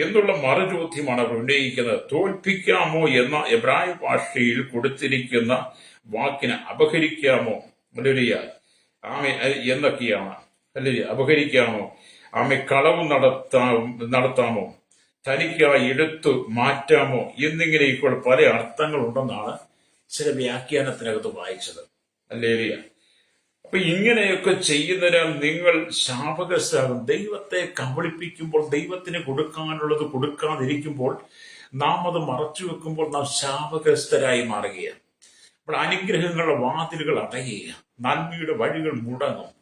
എന്നുള്ള മറുചോദ്യമാണ് അവർ ഉന്നയിക്കുന്നത്. തോൽപ്പിക്കാമോ എന്ന എബ്രായ ഭാഷയിൽ കൊടുത്തിരിക്കുന്ന വാക്കിന് അപഹരിക്കാമോ ഹല്ലേലൂയ ആമേ എന്നൊക്കെയാണ്. ഹല്ലേലൂയ അപഹരിക്കാമോ, ആമേ കളവ് നടത്താമോ, തനിക്കായി എടുത്തു മാറ്റാമോ എന്നിങ്ങനെ ഇപ്പോൾ പല അർത്ഥങ്ങളുണ്ടെന്നാണ് ചില വ്യാഖ്യാനത്തിനകത്ത് വായിച്ചത്. ഹല്ലേലൂയ. അപ്പൊ ഇങ്ങനെയൊക്കെ ചെയ്യുന്നതിനാൽ നിങ്ങൾ ശാപഗ്രസ്തരാകും. ദൈവത്തെ കബളിപ്പിക്കുമ്പോൾ, ദൈവത്തിന് കൊടുക്കാനുള്ളത് കൊടുക്കാതിരിക്കുമ്പോൾ, നാം അത് മറച്ചു വെക്കുമ്പോൾ നാം ശാപഗ്രസ്തരായി മാറുകയാണ്. അപ്പോൾ അനുഗ്രഹങ്ങളുടെ വാതിലുകൾ അടയുക, നന്മയുടെ വഴികൾ മുടങ്ങും.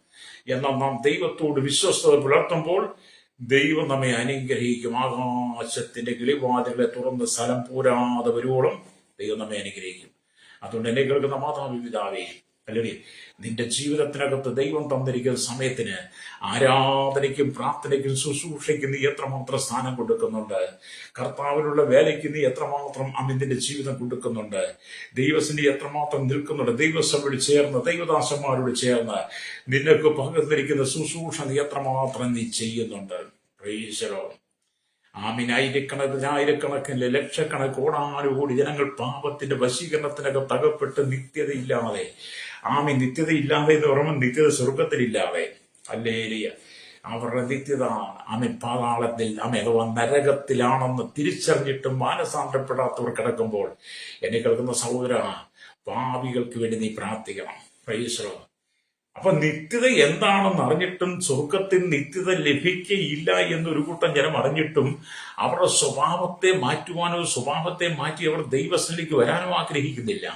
എന്നാൽ നാം ദൈവത്തോട് വിശ്വസ്തത പുലർത്തുമ്പോൾ ദൈവം നമ്മെ അനുഗ്രഹിക്കും. ആകാശത്തിന്റെ കിളിവാതിലുകളെ തുറന്ന് സ്ഥലം പോരാതെ വരുവോളം ദൈവം നമ്മെ അനുഗ്രഹിക്കും. അതുകൊണ്ട് എന്നെ കേൾക്കുന്ന മാതാവേ, പിതാവേ, അല്ലെങ്കിൽ നിന്റെ ജീവിതത്തിനകത്ത് ദൈവം തന്നിരിക്കുന്ന സമയത്തിന് ആരാധനയ്ക്കും പ്രാർത്ഥനയ്ക്കും ശുശ്രൂഷയ്ക്കും നീ എത്രമാത്രം സ്ഥാനം കൊടുക്കുന്നുണ്ട്? കർത്താവിനുള്ള വേലയ്ക്ക് നീ എത്രമാത്രം നിന്റെ ജീവിതം കൊടുക്കുന്നുണ്ട്? ദൈവത്തിന് എത്രമാത്രം നിൽക്കുന്നുണ്ട്? ദൈവസഭയോട് ചേർന്ന്, ദൈവദാസന്മാരോട് ചേർന്ന് നിനക്ക് പകർന്നിരിക്കുന്ന ശുശ്രൂഷ നീ എത്രമാത്രം നീ ചെയ്യുന്നുണ്ട്? Praise the Lord. ആയിരക്കണക്കിന് ലക്ഷക്കണക്കിന് കോടാനുകൂടി ജനങ്ങൾ പാപത്തിന്റെ വശീകരണത്തിനൊക്കെ തകപ്പെട്ട് നിത്യതയില്ലാതെ, നിത്യതയില്ലാതെ എന്ന് പറയുമ്പോൾ നിത്യത സ്വർഗത്തിലില്ലാതെ, ഹല്ലേലൂയ, അവരുടെ നിത്യത പാതാളത്തിൽ അഥവാ നരകത്തിലാണെന്ന് തിരിച്ചറിഞ്ഞിട്ടും മാനസാന്തരപ്പെടാത്തവർ കിടക്കുമ്പോൾ എന്നെ കേൾക്കുന്ന സഹോദര, പാപികൾക്ക് വേണ്ടി നീ പ്രാർത്ഥിക്കണം. Praise the Lord. അപ്പൊ നിത്യത എന്താണെന്ന് അറിഞ്ഞിട്ടും സ്വർഗത്തിൽ നിത്യത ലഭിക്കയില്ല എന്നൊരു കൂട്ടം ജനം അറിഞ്ഞിട്ടും അവരുടെ സ്വഭാവത്തെ മാറ്റുവാനോ സ്വഭാവത്തെ മാറ്റി അവർ ദൈവസ്ഥലേക്ക് വരാനോ ആഗ്രഹിക്കുന്നില്ല.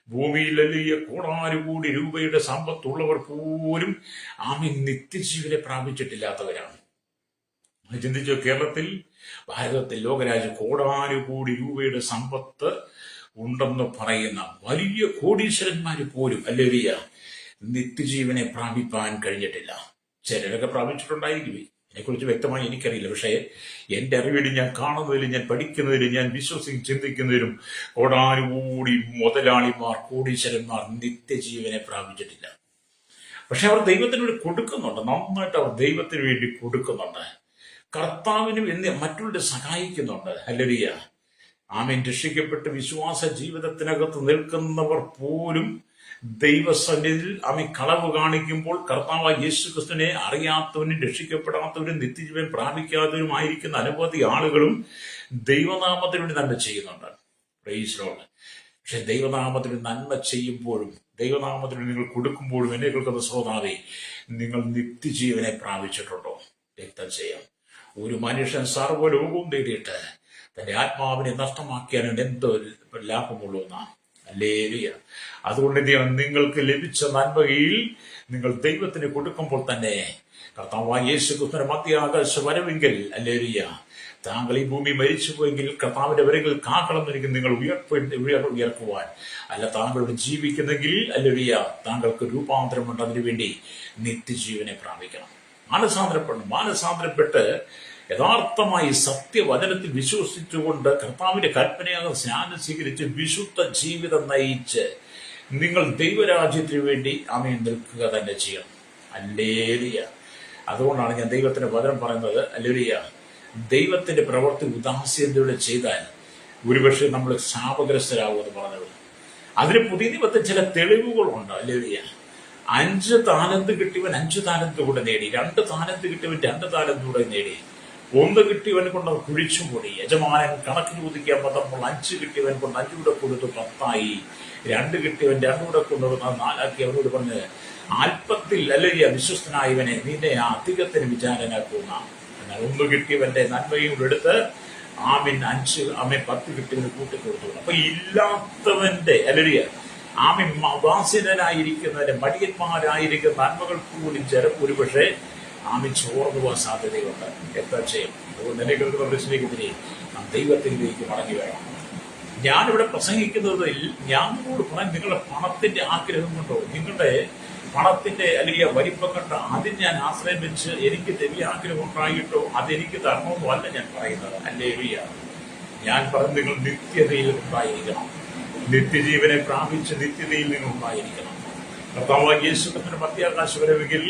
ഭൂമിയിൽ വലിയ കോടാനുകൂടി രൂപയുടെ സമ്പത്തുള്ളവർ പോലും നിത്യജീവനെ പ്രാപിച്ചിട്ടില്ലാത്തവരാണ്. ചിന്തിച്ചോ, കേരളത്തിൽ, ഭാരതത്തിൽ, ലോകരാജ്യം കോടാനുകൂടി രൂപയുടെ സമ്പത്ത് ഉണ്ടെന്ന് പറയുന്ന വലിയ കോടീശ്വരന്മാര് പോലും ഹല്ലേലൂയ നിത്യജീവനെ പ്രാപിപ്പാൻ കഴിഞ്ഞിട്ടില്ല. ചിലരൊക്കെ പ്രാപിച്ചിട്ടുണ്ടായിരിക്കുമേ, അതിനെക്കുറിച്ച് വ്യക്തമായി എനിക്കറിയില്ല. പക്ഷേ എന്റെ അറിവിൽ ഞാൻ കാണുന്നതിലും ഞാൻ പഠിക്കുന്നതിലും ഞാൻ ചിന്തിക്കുന്നതിലും കോടാനുകൂടി മുതലാളിമാർ, കോടീശ്വരന്മാർ നിത്യജീവനെ പ്രാപിച്ചിട്ടില്ല. പക്ഷെ അവർ ദൈവത്തിന് വേണ്ടി കൊടുക്കുന്നുണ്ട്, നന്നായിട്ട് അവർ ദൈവത്തിന് വേണ്ടി കൊടുക്കുന്നുണ്ട്, കർത്താവിനും മറ്റുള്ളവരെ സഹായിക്കുന്നുണ്ട്. ഹല്ലേലൂയ. രക്ഷിക്കപ്പെട്ട് വിശ്വാസ ജീവിതത്തിനകത്ത് നിൽക്കുന്നവർ പോലും ദൈവസന്നിധിയിൽ കളവ് കാണിക്കുമ്പോൾ കർത്താവ് യേശു ക്രിസ്തുവിനെ അറിയാത്തവനും രക്ഷിക്കപ്പെടാത്തവരും നിത്യജീവൻ പ്രാപിക്കാത്തവരുമായിരിക്കുന്ന അനവധി ആളുകളും ദൈവനാമത്തിന് വേണ്ടി നന്മ ചെയ്യുന്നുണ്ട്. Praise Lord. പക്ഷെ ദൈവനാമത്തിന് നന്മ ചെയ്യുമ്പോഴും, ദൈവനാമത്തിന് നിങ്ങൾ കൊടുക്കുമ്പോഴും എന്നെ കേൾക്കുന്ന ശ്രോതാവേ, നിങ്ങൾ നിത്യജീവനെ പ്രാപിച്ചിട്ടുണ്ടോ? രക്തം ചെയ്യാം. ഒരു മനുഷ്യൻ സർവ്വലോകവും നേടിയിട്ട് തന്റെ ആത്മാവിനെ നഷ്ടമാക്കിയാൽ എന്തോ ലാഭമുള്ളൂ എന്നാണ്. ഹല്ലേലൂയ. അതുകൊണ്ട് നിങ്ങൾക്ക് ലഭിച്ച നന്മയിൽ നിങ്ങൾ ദൈവത്തിന് കൊടുക്കുമ്പോൾ തന്നെ കർത്താവായ യേശു ക്രിസ്തുവിന്റെ മധ്യാകാശ വരവെങ്കിൽ, ഹല്ലേലൂയ, താങ്കൾ ഈ ഭൂമി മരിച്ചുപോയെങ്കിൽ കർത്താവിന്റെ വരവിൽ കാക്കണമെന്നിരിക്കും നിങ്ങൾ ഉയർക്കുവാൻ. അല്ല, താങ്കളോട് ജീവിക്കുന്നെങ്കിൽ, ഹല്ലേലൂയ, താങ്കൾക്ക് രൂപാന്തരമുണ്ട്. അതിനുവേണ്ടി നിത്യജീവനെ പ്രാപിക്കണം. മാനസാന്തരപ്പെട്ട് യഥാർത്ഥമായി സത്യവചനത്തിൽ വിശ്വസിച്ചുകൊണ്ട് കർത്താവിന്റെ കൽപ്പനയാകുന്ന സ്നാനം സ്വീകരിച്ച് വിശുദ്ധ ജീവിതം നയിച്ച് നിങ്ങൾ ദൈവരാജ്യത്തിന് വേണ്ടി നിൽക്കുക തന്നെ ചെയ്യണം. ഹല്ലേലൂയ. അതുകൊണ്ടാണ് ഞാൻ ദൈവത്തിന്റെ വചനം പറയുന്നത്. ഹല്ലേലൂയ. ദൈവത്തിന്റെ പ്രവൃത്തി ഉദാസീനതയോടെ ചെയ്താൽ ഒരുപക്ഷെ നമ്മൾ ശാപഗ്രസ്തരാകുമെന്ന് പറഞ്ഞത്. അതിന് പുതിയ നിയമത്തിൽ ചില തെളിവുകളുണ്ട്. ഹല്ലേലൂയ. 5 താലന്ത് കിട്ടിയവൻ 5 താലന്ത് കൂടെ നേടി, 2 താലന്ത് കിട്ടിയവൻ 2 താലന്ത് കൂടെ നേടി, 1 കിട്ടിയവൻ കൊണ്ട് അവർ കുഴിച്ചുകൂടി. യജമാനൻ കണക്ക് ചോദിക്കാൻ വന്നപ്പോൾ 5 കിട്ടിയവൻ കൊണ്ട് 5 കൂടെ കൊടുത്ത് 10ആയി, 2 കിട്ടിയവൻ 2 കൂടെ കൊണ്ടുവന്ന് 4ആക്കി. അവനോട് പറഞ്ഞ്, അല്പത്തിൽ ഹല്ലേലൂയ വിശ്വസ്തനായവനെ നിന്നെ അധികത്തിന് വിചാരനാക്കുന്ന. എന്നാൽ 1 കിട്ടിയവന്റെ നന്മയും കൂടെ എടുത്ത് 10 കിട്ടിയവന് കൂട്ടിക്കൊടുത്തു. അപ്പൊ ഇല്ലാത്തവന്റെ ഹല്ലേലൂയ ഉദാസീനനായിരിക്കുന്നവന്റെ, മടിയന്മാരായിരിക്കുന്ന നന്മകൾക്ക് കൂടി ഒരുപക്ഷെ ചോർന്നു പോകാൻ സാധ്യതയുണ്ട്. എന്താ ചെയ്യും? അതുകൊണ്ട് എന്നെ കേൾക്കുന്ന പ്രശ്നത്തിലേക്ക് നാം ദൈവത്തിലേക്ക് മടങ്ങി വേണം. ഞാനിവിടെ പ്രസംഗിക്കുന്നത് ഞാനോട് പറയാൻ നിങ്ങളുടെ പണത്തിന്റെ ആഗ്രഹം കൊണ്ടോ, നിങ്ങളുടെ പണത്തിന്റെ അല്ലെങ്കിൽ വലിപ്പം കണ്ടോ അതിന് ഞാൻ ആശ്രയം വെച്ച് എനിക്ക് വലിയ ആഗ്രഹം ഉണ്ടായിട്ടോ അതെനിക്ക് തരണമെന്നോ അല്ല ഞാൻ പറയുന്നത്. ഹല്ലേലൂയ. ഞാൻ പറയുന്നത് നിങ്ങൾ നിത്യതയിൽ ഉണ്ടായിരിക്കണം. നിത്യജീവനെ പ്രാപിച്ച് നിത്യതയിൽ നിങ്ങൾ ഉണ്ടായിരിക്കണം. കർത്താവായ യേശു ക്രിസ്തുവിന്റെ മധ്യാകാശ വരവെങ്കിൽ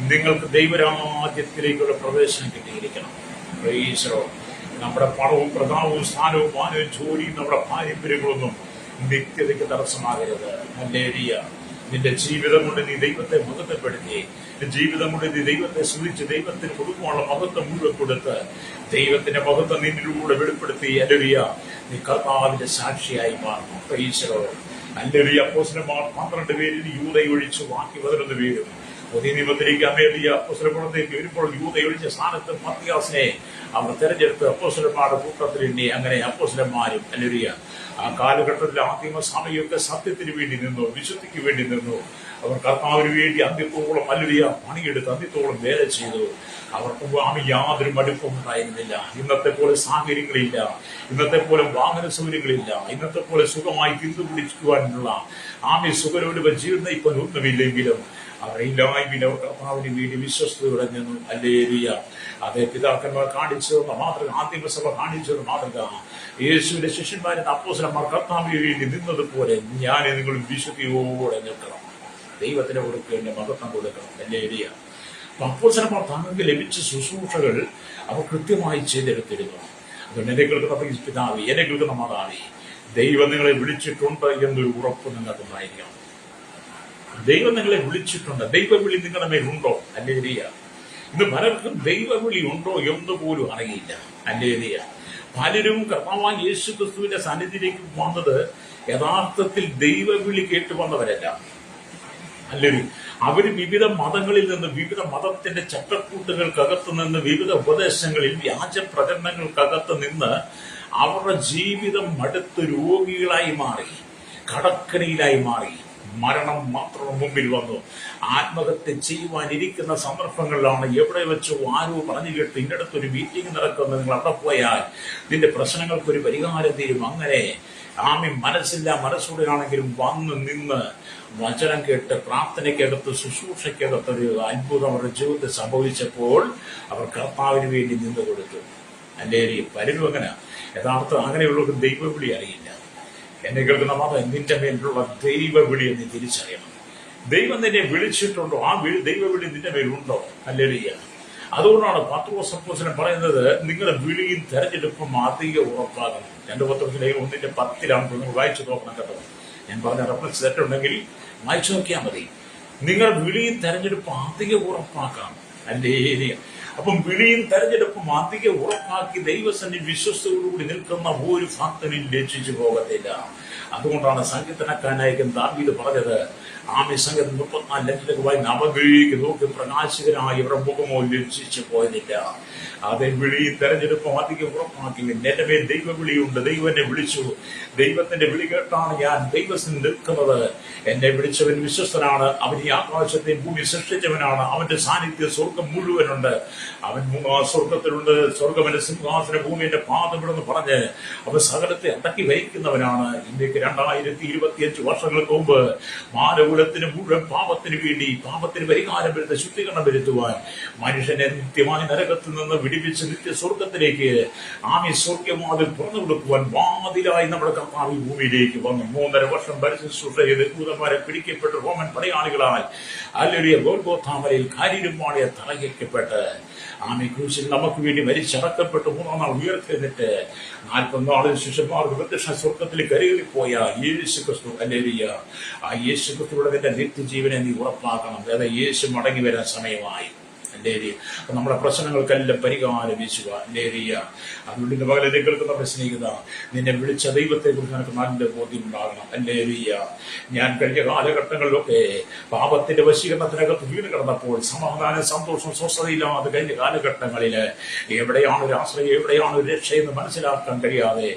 നിങ്ങൾക്ക് ദൈവരാജ്യത്തിലേക്കുള്ള പ്രവേശനം കിട്ടിയിരിക്കണം. Praise the Lord. നമ്മുടെ പണവും പ്രതാപവും സ്ഥാനവും മാനവും ജോലിയും നമ്മുടെ പാരമ്പര്യങ്ങളൊന്നും നിത്യതയ്ക്ക് തടസ്സമാകരുത്. ഹല്ലേലൂയ. നിന്റെ ജീവിതം കൊണ്ട് നീ ദൈവത്തെ മഹത്വപ്പെടുത്തി, ജീവിതം കൊണ്ട് നീ ദൈവത്തെ സ്തുതിച്ച് ദൈവത്തിന് കൊടുക്കുവാനുള്ള മഹത്വം മുഴുവൻ കൊടുത്ത് ദൈവത്തിന്റെ മഹത്വം നിന്നിലൂടെ വെളിപ്പെടുത്തി ഹല്ലേലൂയ നീ കർത്താവിന്റെ സാക്ഷിയായി മാറുന്നു. Praise the Lord. ഹല്ലേലൂയ. അപ്പോസ്തലന്മാർ 12 പേരിൽ യൂദയൊഴിച്ച് ബാക്കി 11 പേരും പുതിയ നിയമത്തിലേക്ക് ഹല്ലേലൂയ അപ്പോസ്തലപ്പുറത്തേക്ക് വരുമ്പോൾ യൂദയൊഴിച്ച സ്ഥാനത്ത് മത്തിയാസിനെ അവർ തെരഞ്ഞെടുത്ത് അപ്പോസ്തലന്മാരുടെ കൂട്ടത്തിൽ എണ്ണി. അങ്ങനെ അപ്പോസ്തലന്മാരും ഹല്ലേലൂയ ആ കാലഘട്ടത്തിൽ ആദിമ സമയമൊക്കെ സത്യത്തിന് വേണ്ടി നിന്നു, വിശുദ്ധിക്ക് വേണ്ടി നിന്നു. അവർ കർത്താവിന് വേണ്ടി അന്ത്യത്തോളം ഹല്ലേലൂയ പണിയെടുത്ത് അന്ത്യത്തോളം വേല ചെയ്തു. അവർക്ക് യാതൊരു മടുപ്പും ഉണ്ടായിരുന്നില്ല. ഇന്നത്തെ പോലെ സാഹചര്യങ്ങളില്ല, ഇന്നത്തെ പോലെ വാഹന സൗകര്യങ്ങളില്ല, ഇന്നത്തെ പോലെ സുഖമായി തിരിച്ചുപിടിക്കുവാനുള്ള സുഖരോട് ജീവിതം ഇപ്പൊ ഒന്നുമില്ലെങ്കിലും അവരെല്ലായ്മയിൽ അവർ കർത്താവിന് വേണ്ടി വിശ്വസ്തയോടെ നിന്നു. ഹല്ലേലൂയ. അതേ പിതാക്കന്മാർ കാണിച്ചു തന്ന മാതൃക, ആദിമസഭ കാണിച്ചു തന്ന മാതൃക, യേശുവിന്റെ ശിഷ്യന്മാരുടെ അപ്പോസ്തലന്മാർ കർത്താവിന് വേണ്ടി നിന്നതുപോലെ ഞാൻ നിങ്ങൾ വിശുദ്ധിയോടെ നിൽക്കണം. ദൈവത്തിന് കൊടുക്കേണ്ട മഹത്വം കൊടുക്കണം. ഹല്ലേലൂയ. അപ്പോസ്തലന്മാർ തങ്ങൾക്ക് ലഭിച്ച ശുശ്രൂഷകൾ അവർ കൃത്യമായി ചെയ്തെടുത്തിരുന്നു. അതുകൊണ്ട് എന്നെ കേൾക്കുന്ന പിതാവേ, എന്നെ കേൾക്കുന്ന മാതാവേ, ദൈവം നിങ്ങളെ വിളിച്ചിട്ടുണ്ട് എന്നൊരു ഉറപ്പ് നിങ്ങൾക്കുണ്ടായിരിക്കണം. ദൈവം നിങ്ങളെ വിളിച്ചിട്ടുണ്ട്. ദൈവവിളി നിങ്ങളുടെ മേലുണ്ടോ? ഹല്ലേലൂയ. ഇന്ന് പലർക്കും ദൈവവിളി ഉണ്ടോ എന്ന് പോലും അറിയില്ല. ഹല്ലേലൂയ. പലരും കർത്താവായ യേശു ക്രിസ്തുവിന്റെ സന്നിധിയിലേക്ക് വന്നത് യഥാർത്ഥത്തിൽ ദൈവവിളി കേട്ടു വന്നവരല്ല. ഹല്ലേലൂയ. അവര് വിവിധ മതങ്ങളിൽ നിന്ന്, വിവിധ മതത്തിന്റെ ചട്ടക്കൂട്ടുകൾക്കകത്ത് നിന്ന്, വിവിധ ഉപദേശങ്ങളിൽ, വ്യാജ പ്രചരണങ്ങൾക്കകത്ത് നിന്ന് അവരുടെ ജീവിതം മടുത്ത് രോഗികളായി മാറി, കടക്കണിയിലായി മാറി. മരണം മാത്രം മുമ്പിൽ വന്നു. ആത്മഹത്യ ചെയ്യുവാനിരിക്കുന്ന സന്ദർഭങ്ങളിലാണ് എവിടെ വെച്ചോ ആരോ പറഞ്ഞു കേട്ട് ഇന്നടത്തൊരു മീറ്റിംഗ് നടക്കുന്നത്, നിങ്ങൾ അവിടെ പോയാൽ നിന്റെ പ്രശ്നങ്ങൾക്കൊരു പരിഹാരം തീരും. അങ്ങനെ മനസ്സില്ല മനസ്സോടെയാണെങ്കിലും വന്ന് നിന്ന് വചനം കേട്ട് പ്രാർത്ഥനയ്ക്കകത്ത് ശുശ്രൂഷയ്ക്കകത്ത് ഒരു അത്ഭുതം അവരുടെ ജീവിതത്തിൽ സംഭവിച്ചപ്പോൾ അവർ കർത്താവിന് വേണ്ടി നിന്ന് കൊടുത്തു. ഹല്ലേലൂയ. പലരും അങ്ങനെ യഥാർത്ഥം അങ്ങനെയുള്ളവർക്ക് ദൈവവിളി അറിയില്ല. എന്നെ കേൾക്കുന്ന മാതാവ്, നിന്റെ മേലുള്ള ദൈവവിളി എന്ന് തിരിച്ചറിയണം. ദൈവം നിന്നെ വിളിച്ചിട്ടുണ്ടോ? ആ ദൈവവിളി നിന്റെ മേലുണ്ടോ? ഹല്ലേലൂയ. അതുകൊണ്ടാണ് പത്രോസ് അപ്പോസ്തലൻ പറയുന്നത്, നിങ്ങളുടെ വിളിയും തെരഞ്ഞെടുപ്പും അധികം ഉറപ്പാകണം. 2 പത്രോസ് 1:10 നിങ്ങൾ വായിച്ചു നോക്കണം കേട്ടോ. ഞാൻ പറഞ്ഞ റെഫറൻസ് തെറ്റുണ്ടെങ്കിൽ വായിച്ചു നോക്കിയാൽ മതി. നിങ്ങൾ വിളിയും തെരഞ്ഞെടുപ്പും അധികം ഉറപ്പാക്കാം. ഹല്ലേലൂയ. അപ്പം വിളിയും തെരഞ്ഞെടുപ്പും അധികം ഉറപ്പാക്കി ദൈവസന്നിധി വിശ്വസ്തയോടുകൂടി നിൽക്കുന്ന ഒരു ഭക്തനും ലജ്ജിച്ചു പോകത്തില്ല. അതുകൊണ്ടാണ് സങ്കീർത്തനക്കാരനായിരിക്കും ദാവീദ് പറഞ്ഞത്, സംഗീതം 34 വായിക്കുന്ന അവഗ്രഹിക്ക് നോക്കി പ്രകാശകനായി ഇവരുടെ മുഖമോ ലജ്ജിച്ചു പോയതില്ല. അതേ വിളിയും തെരഞ്ഞെടുപ്പും അധികം ഉറപ്പാക്കി. എന്റെ മേൽ ദൈവവിളിയുണ്ട്. ദൈവം എന്നെ വിളിച്ചു. ദൈവത്തിന്റെ വിളി കേട്ടാണ് ഞാൻ ദൈവത്തിൽ നിൽക്കുന്നത്. എന്നെ വിളിച്ചവൻ വിശ്വസ്തനാണ്. അവൻ ഈ ആകാശത്തെയും ഭൂമി സൃഷ്ടിച്ചവനാണ്. അവന്റെ സാന്നിധ്യം സ്വർഗം മുഴുവനുണ്ട്. അവൻ സ്വർഗത്തിലുണ്ട്. സ്വർഗമെന്റെ സിംഹാസന, ഭൂമി എന്റെ പാദമിടെന്ന് പറഞ്ഞ് അവൻ സകലത്തെ അടക്കി വഹിക്കുന്നവനാണ്. ഇന്ത്യക്ക് 2025 വർഷങ്ങൾക്ക് മുമ്പ് മാനകുലത്തിന് മുഴുവൻ പാപത്തിന് വേണ്ടി, പാപത്തിന് പരിഹാരം വരുത്ത ശുദ്ധീകരണം വരുത്തുവാൻ, മനുഷ്യനെ നിത്യമായ നരകത്തിൽ നിന്ന് വിടിപ്പിച്ച് നിത്യ സ്വർഗത്തിലേക്ക് സ്വർഗവാതിൽ തുറന്നു കൊടുക്കുവാൻ വാതിലായി നമ്മുടെ കർത്താവ് ഭൂമിയിലേക്ക് വന്നു. 3.5 വർഷം പരിശുശ്രൂഷ ചെയ്ത് ദൂതന്മാരെ പിടിക്കപ്പെട്ട് റോമൻ പടയാളികളാൽ ഹല്ലേലൂയ ഗോൽഗോഥാമലയിൽ കാരിരുമ്പാടിയെ തറയ്ക്കപ്പെട്ട് ക്രൂശിൽ നമുക്ക് വേണ്ടി മരിച്ചടക്കപ്പെട്ട് 3-ാം നാൾ ഉയർത്തെഴുന്നിട്ട് 40 നാളിന് ശിഷ്യന്മാർക്ക് പ്രത്യക്ഷ സ്വർഗത്തിൽ കരയേറിപ്പോയ യേശു ക്രിസ്തു. ഹല്ലേലൂയ. ആ യേശു ക്രിസ്തുവിടെ നിന്റെ നിത്യജീവനെ നീ ഉറപ്പാക്കണം. അതായത് യേശു മടങ്ങി വരാൻ സമയമായി. ഹല്ലേലൂയ. നമ്മുടെ പ്രശ്നങ്ങൾക്കെല്ലാം പരിഹാരം വീശുക. ഹല്ലേലൂയ. അതുകൊണ്ട് ഇന്ന് പകലെ കേൾക്കുന്ന പ്രശ്നിക്കുക, നിന്നെ വിളിച്ച ദൈവത്തെ കുറിച്ച് നിനക്ക് നല്ല ബോധ്യം ഉണ്ടാകണം. ഹല്ലേലൂയ. ഞാൻ കഴിഞ്ഞ കാലഘട്ടങ്ങളിലൊക്കെ പാപത്തിന്റെ വശീകരണത്തിനകത്ത് വീണ് കിടന്നപ്പോൾ സമാധാനം, സന്തോഷം, സ്വസ്ഥതയില്ലാതെ കഴിഞ്ഞ കാലഘട്ടങ്ങളിൽ എവിടെയാണ് ഒരു ആശ്രയം, എവിടെയാണ് ഒരു രക്ഷയെന്ന് മനസ്സിലാക്കാൻ കഴിയാതെ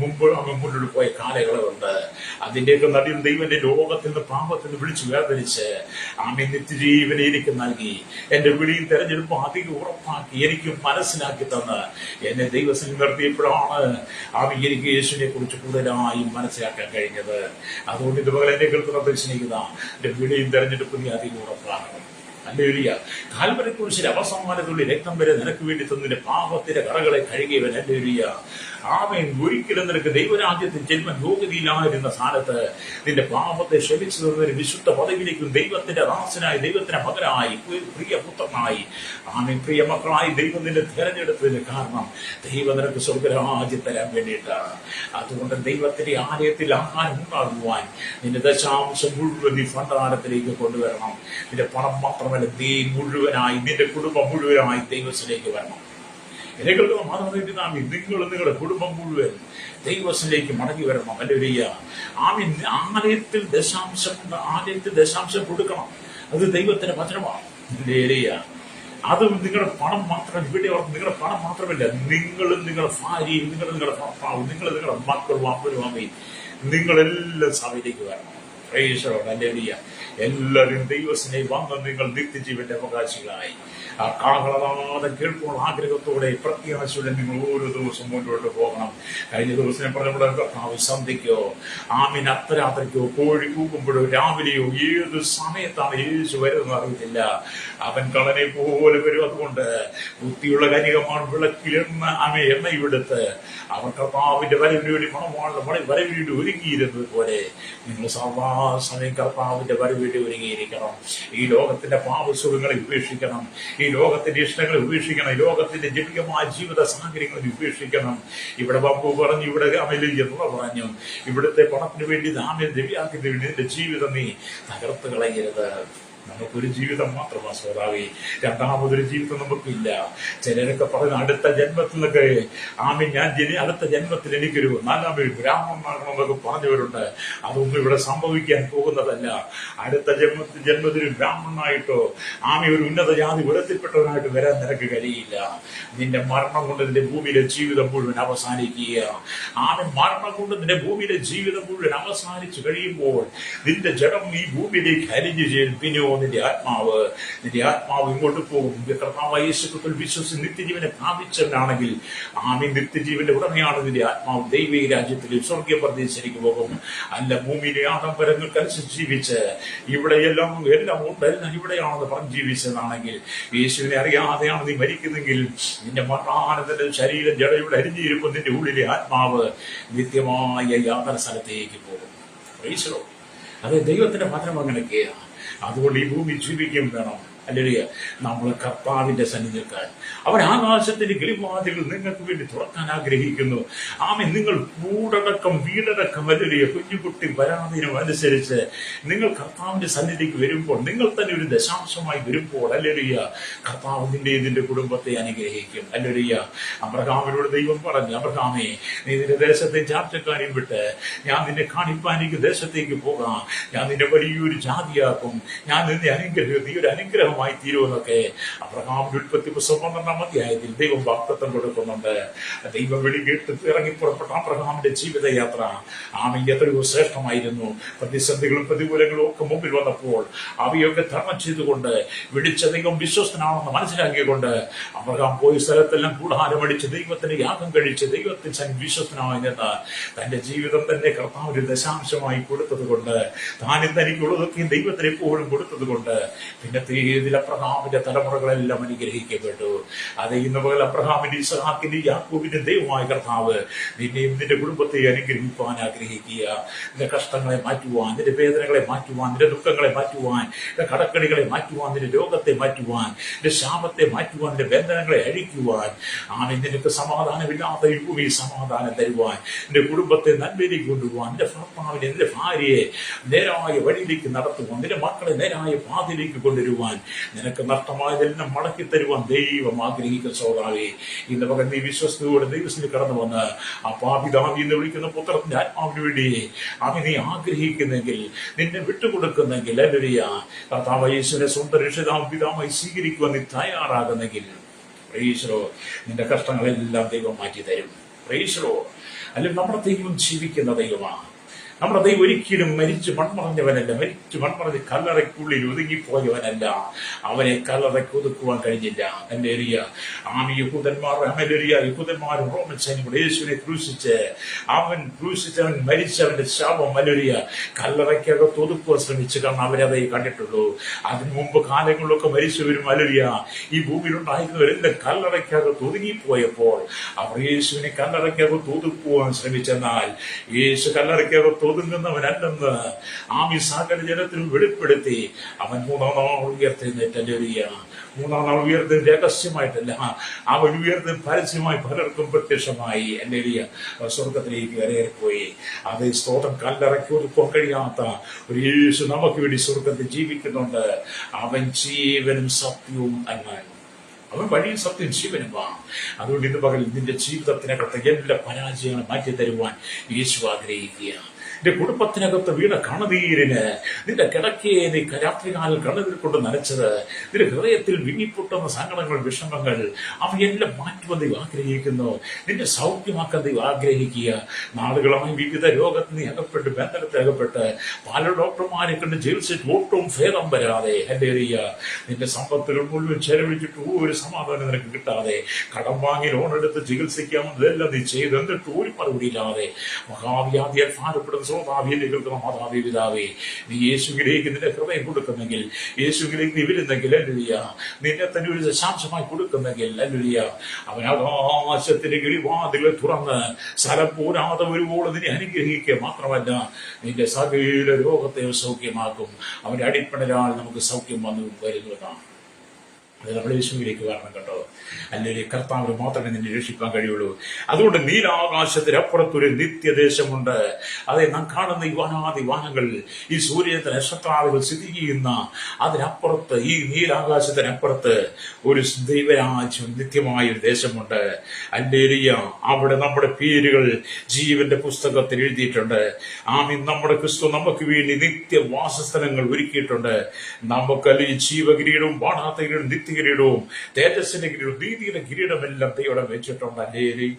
മുന്നോട്ട് പോയ കാലങ്ങളുണ്ട്. അതിന്റെയൊക്കെ നടുവിൽ ദൈവന്റെ ലോകത്തിൽ നിന്ന് പാപത്തിൽ നിന്ന് വിളിച്ചു വേർതിരിച്ച് നിത്യജീവനെ എനിക്ക് നൽകി. എന്റെ വിളിയും തെരഞ്ഞെടുപ്പും അധികം ഉറപ്പാക്കി എനിക്ക് മനസ്സിലാക്കി തന്ന് എന്നെ ദൈവത്തിൽ നിർത്തിയപ്പോഴാണ് എനിക്ക് യേശുവിനെ കുറിച്ച് കൂടുതലായും മനസ്സിലാക്കാൻ കഴിഞ്ഞത്. അതുകൊണ്ട് ഇതുപോലെ എന്നെ കേൾക്കുന്ന പരിശീലിക്കുന്ന എന്റെ വിളിയും തെരഞ്ഞെടുപ്പും നീ അധികം ഉറപ്പാക്കണം. ഹല്ലേലൂയ. കാൽവരി കുരിശിൽ അവസാനത്തുള്ളി രക്തം വരെ നിനക്ക് വേണ്ടി തന്നിന്റെ പാപത്തിന്റെ കറകളെ കഴുകിയവൻ. ഹല്ലേലൂയ. ആമേൻ. ഒരിക്കലും നിനക്ക് ദൈവരാജ്യത്തിൽ ജന്മം യോഗ്യതയിലായിരുന്ന സ്ഥാനത്ത് നിന്റെ പാപത്തെ ക്ഷമിച്ചു തന്നതിന് വിശുദ്ധ പദവിയിലേക്കും ദൈവത്തിന്റെ ദാസനായി, ദൈവത്തിന്റെ മകനായി, പ്രിയ പുത്രനായി, ആമേൻ, പ്രിയ മക്കളായി ദൈവം നിന്നെ തിരഞ്ഞെടുത്തതിന് കാരണം ദൈവം നിനക്ക് സ്വർഗരാജ്യം തരാൻ വേണ്ടിയിട്ടാണ്. അതുകൊണ്ട് ദൈവത്തിന്റെ ആലയത്തിൽ ആഹാരം ഉണ്ടാകുവാൻ നിന്റെ ദശാംശം മുഴുവൻ നീ ഭണ്ഡാരത്തിലേക്ക് കൊണ്ടുവരണം. നിന്റെ പണം മാത്രമല്ല, നീ മുഴുവനായി, നിന്റെ കുടുംബം മുഴുവനായി ദൈവത്തിലേക്ക് വരണം. നിങ്ങളുടെ മാതാപിതാക്കൾ, നിങ്ങളും നിങ്ങളുടെ കുടുംബം മുഴുവൻ ദൈവത്തിലേക്ക് മടങ്ങി വരണം. ഹല്ലേലൂയ. ആമേൻ. ആലയത്തിൽ ദശാംശം കൊടുക്കണം. അത് ദൈവത്തിന്റെ വചനമാണ്. ഹല്ലേലൂയ. അതും നിങ്ങളുടെ പണം മാത്രം, ഇവിടെ നിങ്ങളുടെ പണം മാത്രമല്ല, നിങ്ങളും നിങ്ങളുടെ ഭാര്യയും നിങ്ങളുടെ ഭർത്താവും നിങ്ങളുടെ മക്കളും അപ്പനും അമ്മയും നിങ്ങളെല്ലാം സഭയിലേക്ക് വരണം. Praise the Lord. ഹല്ലേലൂയ. എല്ലാവരും ദൈവത്തിനെ വന്ന് നിങ്ങൾ നിത്യജീവന്റെ അവകാശികളായി ആ കാഹളനാദം കേൾക്കുമ്പോൾ ആഗ്രഹത്തോടെ പ്രത്യാശയോടെ നിങ്ങൾ ഓരോ ദിവസം മുന്നോട്ട് പോകണം. കഴിഞ്ഞ ദിവസം പറഞ്ഞ കർത്താവ് സന്ധ്യയ്ക്കോ ആമീൻ അർദ്ധരാത്രിക്കോ കോഴി കൂകുമ്പോഴോ രാവിലെയോ ഏത് സമയത്താണ് യേശു വരുന്നത് അറിയത്തില്ല. അവൻ കളനെ പോലെ വരും. അതുകൊണ്ട് ബുദ്ധിയുള്ള കന്യകമാർ വിളക്കിലെണ്ണ എണ്ണയെടുത്ത് അവർ കർത്താവിന്റെ വരവിനുവേണ്ടി വരവിനുവേണ്ടി ഒരുങ്ങിയിരുന്നത് പോലെ നിങ്ങൾ സർവാസമയം കർത്താവിന്റെ വരവിനുവേണ്ടി ഒരുങ്ങിയിരിക്കണം. ഈ ലോകത്തിന്റെ പാപസുഖങ്ങളെ ഉപേക്ഷിക്കണം. ഈ ലോകത്തിന്റെ ഇഷ്ടങ്ങളെ ഉപേക്ഷിക്കണം. ഈ ലോകത്തിന്റെ ജടികമായ ജീവിത സാഹചര്യങ്ങളെ ഉപേക്ഷിക്കണം. ഇവിടെ ബാബു പറഞ്ഞു, ഇവിടെ അമലിയെന്നുള്ള പറഞ്ഞു, ഇവിടുത്തെ പണത്തിന് വേണ്ടി ആമേൻ ദിവ്യാക്കിന് വേണ്ടി നിന്റെ ജീവിതം നീ തകർത്ത് കളയരുത്. നമുക്കൊരു ജീവിതം മാത്രമാണ് സോദാവി, രണ്ടാമതൊരു ജീവിതം നമുക്കില്ല. ചിലരൊക്കെ പറയുന്ന അടുത്ത ജന്മത്തിൽ നിന്നൊക്കെ ആമീൻ ഞാൻ അടുത്ത ജന്മത്തിൽ എനിക്കൊരു നാലാമൊരു ബ്രാഹ്മണനാകണമെന്നൊക്കെ പറഞ്ഞവരുണ്ട്. അതൊന്നും ഇവിടെ സംഭവിക്കാൻ പോകുന്നതല്ല. അടുത്ത ജന്മത്തിൽ ബ്രാഹ്മണനായിട്ടോ ആമി ഒരു ഉന്നത ജാതി വിടത്തിൽപ്പെട്ടവനായിട്ട് വരാൻ നിനക്ക് കഴിയില്ല. നിന്റെ മരണം കൊണ്ട് നിന്റെ ഭൂമിയിലെ ജീവിതം മുഴുവൻ അവസാനിക്കുക. ആമി മരണം കൊണ്ട് നിന്റെ ഭൂമിയിലെ ജീവിതം മുഴുവൻ അവസാനിച്ചു കഴിയുമ്പോൾ നിന്റെ ജഡം ഈ ഭൂമിയിലേക്ക് അരിഞ്ഞു ചേരും. പിന്നെയോ നിന്റെ ആത്മാവ് ഇങ്ങോട്ട് പോകും. കർത്താവായ യേശുക്രിസ്തുവിൽ വിശ്വസിച്ച് നിത്യജീവനെ പ്രാപിച്ചവനാണെങ്കിൽ ആമീൻ നിത്യജീവന്റെ ഉടമയാണ് നിന്റെ ആത്മാവ്. ദൈവിക രാജ്യത്തിൽ സ്വർഗീയ പ്രദേശത്തേക്ക് പോകും. അല്ല ഭൂമിയിലെ ആഡംബരങ്ങൾക്കനുസരിച്ച് ജീവിച്ച് എല്ലാം ഉണ്ട്, എല്ലാം ഇവിടെയാണെന്ന് പറഞ്ഞ് ജീവിച്ചതാണെങ്കിൽ, യേശുവിനെ അറിയാതെയാണ് നീ മരിക്കുന്നെങ്കിൽ നിന്റെ മരണാനന്ദന്റെ ശരീരം ജഡയുടെ അരിഞ്ഞിരിക്കും. നിന്റെ ഉള്ളിലെ ആത്മാവ് നിത്യമായ യാതൊരു സ്ഥലത്തേക്ക് പോകും. അത് ദൈവത്തിന്റെ പത്രം അങ്ങനെയൊക്കെയാണ്. അതുകൊണ്ട് ഈ ഭൂമി ജീവിക്കുകയും വേണം. അല്ലെങ്കിൽ നമ്മൾ കർത്താവിന്റെ സന്നിധി നിൽക്കാൻ അവൻ ആകാശത്തിന്റെ കിളിവാതികൾ നിങ്ങൾക്ക് വേണ്ടി തുറക്കാൻ ആഗ്രഹിക്കുന്നു. ആമേ നിങ്ങൾ കൂടടക്കം വീടടക്കം വലിയ കുഞ്ഞുകുട്ടി വരാതിനും അനുസരിച്ച് നിങ്ങൾ കർത്താവിന്റെ സന്നിധിക്ക് വരുമ്പോൾ, നിങ്ങൾ തന്നെ ഒരു ദശാംശമായി വരുമ്പോൾ അല്ലേലൂയ കർത്താവ് നിന്റെ കുടുംബത്തെ അനുഗ്രഹിക്കും. അല്ലേലൂയ. അബ്രഹാമിനോട് ദൈവം പറഞ്ഞു, അബ്രഹാമേ നീ നിന്റെ ദേശത്തെ ചാർച്ചക്കാരെയും വിട്ട് ഞാൻ നിന്നെ കാണിപ്പാനിക്ക് ദേശത്തേക്ക് പോകാം. ഞാൻ നിന്നെ വലിയൊരു ജാതിയാക്കും. ഞാൻ നിന്നെ അനുഗ്രഹിക്കും. നീ ഒരു അനുഗ്രഹമായി തീരുമെന്നൊക്കെ അബ്രഹാമിന്റെ ഉൽപ്പത്തി പുസ്തകം 12-ാം അധ്യായത്തിൽ ദൈവം വാഗ്ദത്തം കൊടുക്കുന്നുണ്ട്. ദൈവം വെളി കേട്ട് ഇറങ്ങി പുറപ്പെട്ട അബ്രഹാമിന്റെ ജീവിതയാത്ര ആമേൻ എത്രയോ ശ്രേഷ്ഠമായിരുന്നു. പ്രതിസന്ധികളും പ്രതികൂലങ്ങളും ഒക്കെ മുമ്പിൽ വന്നപ്പോൾ അവയൊക്കെ തരണം ചെയ്തുകൊണ്ട് വിളിച്ച ദൈവം വിശ്വസ്തനാണെന്ന് മനസ്സിലാക്കിക്കൊണ്ട് അബ്രഹാം പോയ സ്ഥലത്തെല്ലാം കൂടാരമടിച്ച് ദൈവത്തിന് യാഗം കഴിച്ച് ദൈവത്തിൽ വിശ്വസ്തനായി നിന്ന് തന്റെ ജീവിതം തന്നെ കർത്താവിന് ദശാംശമായി കൊടുത്തത് കൊണ്ട്, താനും തനിക്കുള്ളതൊക്കെയും ദൈവത്തിന് എപ്പോഴും കൊടുത്തത് കൊണ്ട് പിന്നത്തെ ഇതിൽ അബ്രഹാമിന്റെ തലമുറകളെല്ലാം അനുഗ്രഹിക്കപ്പെട്ടു. അത് ഇന്ന് പകൽ അബ്രഹാമിന്റെ ഇസ്ഹാക്കിന്റെ യാക്കോബിന്റെ ദൈവമായ കർത്താവ് നിന്നെയും നിന്റെ കുടുംബത്തെ അനുഗ്രഹിക്കുവാൻ ആഗ്രഹിക്കുക. നിന്റെ കഷ്ടങ്ങളെ മാറ്റുവാൻ, നിന്റെ വേദനകളെ മാറ്റുവാൻ, നിന്റെ ദുഃഖങ്ങളെ മാറ്റുവാൻ, നിന്റെ കടക്കണികളെ മാറ്റുവാൻ, നിന്റെ രോഗത്തെ മാറ്റുവാൻ, നിന്റെ ശാപത്തെ മാറ്റുവാൻ, നിന്റെ ബന്ധനങ്ങളെ അഴിക്കുവാൻ, ആമേൻ നിനക്ക് സമാധാനമില്ലാത്ത ഈ ഭൂമി സമാധാനം തരുവാൻ, നിന്റെ കുടുംബത്തെ നന്മയിലേക്ക് കൊണ്ടുപോകാൻ, നിന്റെ ഭർത്താവിനെ നിന്റെ ഭാര്യയെ നേരായ വഴിയിലേക്ക് നടത്തുവാൻ, നിന്റെ മക്കളെ നേരായ പാതയിലേക്ക് കൊണ്ടുവരുവാൻ, നിനക്ക് നഷ്ടമായതെല്ലാം മടക്കി തരുവാൻ ദൈവം ആഗ്രഹിക്കുന്ന സോദാവേ ഇന്ന് പകൽ നീ വിശ്വസ്തയോടെ ദൈവത്തിൽ കടന്നു വന്ന് ആ പാപിതാവി എന്ന് വിളിക്കുന്ന പുത്രത്തിന്റെ ആത്മാവിന് വേണ്ടി നീ ആഗ്രഹിക്കുന്നെങ്കിൽ, നിന്നെ വിട്ടുകൊടുക്കുന്നെങ്കിൽ, അല്ലേലൂയ കർത്താവ് യേശുവിനെ സ്വന്തം രക്ഷിതാവും പിതാവായി സ്വീകരിക്കുവാൻ നീ തയ്യാറാകുന്നെങ്കിൽ, പ്രൈസ് ദി ലോർഡ്, നിന്റെ കഷ്ടങ്ങളെല്ലാം ദൈവം മാറ്റി തരും. Praise the Lord. അല്ലെങ്കിൽ നമ്മുടെ ദൈവം ജീവിക്കുന്ന ദൈവമാണ്. നമ്മുടെ ദൈവം ഒരിക്കലും മരിച്ചു മൺമറഞ്ഞവനല്ല, മരിച്ചു മൺമറഞ്ഞ് കല്ലറയ്ക്കുള്ളിൽ ഒതുങ്ങിപ്പോയവനല്ല. അവനെ കല്ലറയ്ക്ക് ഒതുക്കുവാൻ കഴിഞ്ഞില്ല. ഹല്ലേലൂയ. യഹൂദന്മാർ റോമൻ സൈനികർ യേശുവിനെ ക്രൂശിച്ച് അവൻ മരിച്ചവന്റെ ശാപം ഹല്ലേലൂയ കല്ലറയ്ക്കകത്ത് ഒതുക്കുവാൻ ശ്രമിച്ചു. കാരണം അവരതേ കണ്ടിട്ടുള്ളൂ. അതിനു മുമ്പ് കാലങ്ങളിലൊക്കെ മരിച്ചവരും ഹല്ലേലൂയ ഈ ഭൂമിയിലുണ്ടായിരുന്നവരെല്ലാം കല്ലറയ്ക്കകത്ത് ഒതുങ്ങിപ്പോയപ്പോൾ അവർ യേശുവിനെ കല്ലറയ്ക്കകത്ത് ഒതുക്കുവാൻ ശ്രമിച്ചെന്നാൽ യേശു കല്ലറയ്ക്കകത്ത് ഒതുങ്ങുന്നവനല്ലെന്ന് ഈ സകല ജനത്തിനും വെളിപ്പെടുത്തി അവൻ മൂന്നാം നാൾ ഉയർത്തെഴുന്നേറ്റ്. ഹല്ലേലൂയ. മൂന്നാം നാൾ ഉയർത്തുന്ന രഹസ്യമായിട്ടല്ല, അവൻ ഉയർത്തുന്ന പരസ്യമായി പലർക്കും പ്രത്യക്ഷമായി. ഹല്ലേലൂയ. സ്വർഗത്തിലേക്ക് കരയേറിപ്പോയി. അത് സ്തോത്രം. കല്ലറയ്ക്ക് ഒതുക്കാൻ കഴിയാത്ത ഒരു യേശു നമുക്ക് വേണ്ടി സ്വർഗത്തിൽ ജീവിക്കുന്നുണ്ട്. അവൻ ജീവനും സത്യവും എന്നാണ്. അവൻ വഴിയും സത്യം ജീവനുമാണ്. അതുകൊണ്ട് ഇന്ന് പകൽ നിന്റെ ജീവിതത്തിനകത്ത് എല്ലാ പരാജയങ്ങളും മാറ്റി തരുവാൻ യേശു ആഗ്രഹിക്കുക. നിന്റെ കുടുംബത്തിനകത്ത് വീണ കണുനീരിന്, നിന്റെ കിടക്കയെ നീ രാത്രികാലം കണ്ണുനീർ കൊണ്ട് നനച്ചത്, നിന്റെ ഹൃദയത്തിൽ വിങ്ങിപ്പൊട്ടുന്ന സങ്കടങ്ങൾ, വിഷമങ്ങൾ, അവയെല്ലാം മാറ്റുവാൻ ദൈവം ആഗ്രഹിക്കുന്നു. നിന്റെ സൗഖ്യമാക്കാൻ ദൈവം ആഗ്രഹിക്കുക. നാളുകളായി വിവിധ രോഗത്തിന് നീ അകപ്പെട്ട്, ബന്ധനത്തിൽ അകപ്പെട്ട്, പല ഡോക്ടർമാരെ കണ്ട് ചികിത്സിച്ച് ഒട്ടും ഭേദം വരാതെ, ഹല്ലേലൂയ, നിന്റെ സമ്പത്തുകൾ മുഴുവൻ ചെലവഴിച്ചിട്ട് ഒരു സമാധാനം നിനക്ക് കിട്ടാതെ, കടം വാങ്ങി ലോണെടുത്ത് ചികിത്സിക്കാമെന്നതെല്ലാം നീ ചെയ്ത് എന്നിട്ട് ഒരു മറുപടിയില്ലാതെ മഹാവ്യാധിയാൽ ഭാരപ്പെടുന്ന സ്വഭാവിയെ കേൾക്കുന്ന മാതാവേ, പിതാവേ, നീ യേശുവിലേക്ക് നിന്റെ ഹൃദയം കൊടുക്കുന്നെങ്കിൽ, യേശുവിലേക്ക് നീ വരുന്നെങ്കിൽ, ഹല്ലേലൂയ, നിന്നെ തന്നെ ഒരു ദശാംശമായി കൊടുക്കുന്നെങ്കിൽ, ഹല്ലേലൂയ, അവൻ ആകാശത്തിന്റെ കിളിവാതിലുകൾ തുറന്ന് സ്ഥലം പോരാതെ ഒരുപോലെ നിന്നെ അനുഗ്രഹിക്കുക മാത്രമല്ല നിന്റെ സകല രോഗത്തെ സൗഖ്യമാക്കും. അവന്റെ അടിപ്പണരാൾ നമുക്ക് സൗഖ്യം വന്നു വരുന്നതാണ്. അത് നമ്മൾ യേശുവിലേക്ക് വരണം കേട്ടോ. അല്ലെങ്കിൽ കർത്താവിന് മാത്രമേ നിന്നെ രക്ഷിക്കാൻ കഴിയുള്ളൂ. അതുകൊണ്ട് നീലാകാശത്തിനപ്പുറത്തൊരു നിത്യദേശമുണ്ട്. അതെ, നാം കാണുന്ന ഈ വനാദി വാനങ്ങൾ, ഈ സൂര്യന്റെ നക്ഷത്രാദികൾ സ്ഥിതി ചെയ്യുന്ന അതിനപ്പുറത്ത്, ഈ നീലാകാശത്തിനപ്പുറത്ത് ഒരു ദൈവരാജ്യം, നിത്യമായ ഒരു ദേശമുണ്ട്. ഹല്ലേലൂയ. അവിടെ നമ്മുടെ പേരുകൾ ജീവന്റെ പുസ്തകത്തിൽ എഴുതിയിട്ടുണ്ട്. നമ്മുടെ ക്രിസ്തു നമുക്ക് വേണ്ടി നിത്യവാസസ്ഥലങ്ങൾ ഒരുക്കിയിട്ടുണ്ട്. നമുക്കല്ല ഈ ജീവകിരീടവും ബാണാത്ത കിരീടവും നിത്യകിരീടവും തേജസ്സിന്റെ കിരീടവും നീതിയുടെ കിരീടമെല്ലാം ദൈവം വെച്ചിട്ടുണ്ട്. ഹല്ലേലൂയ.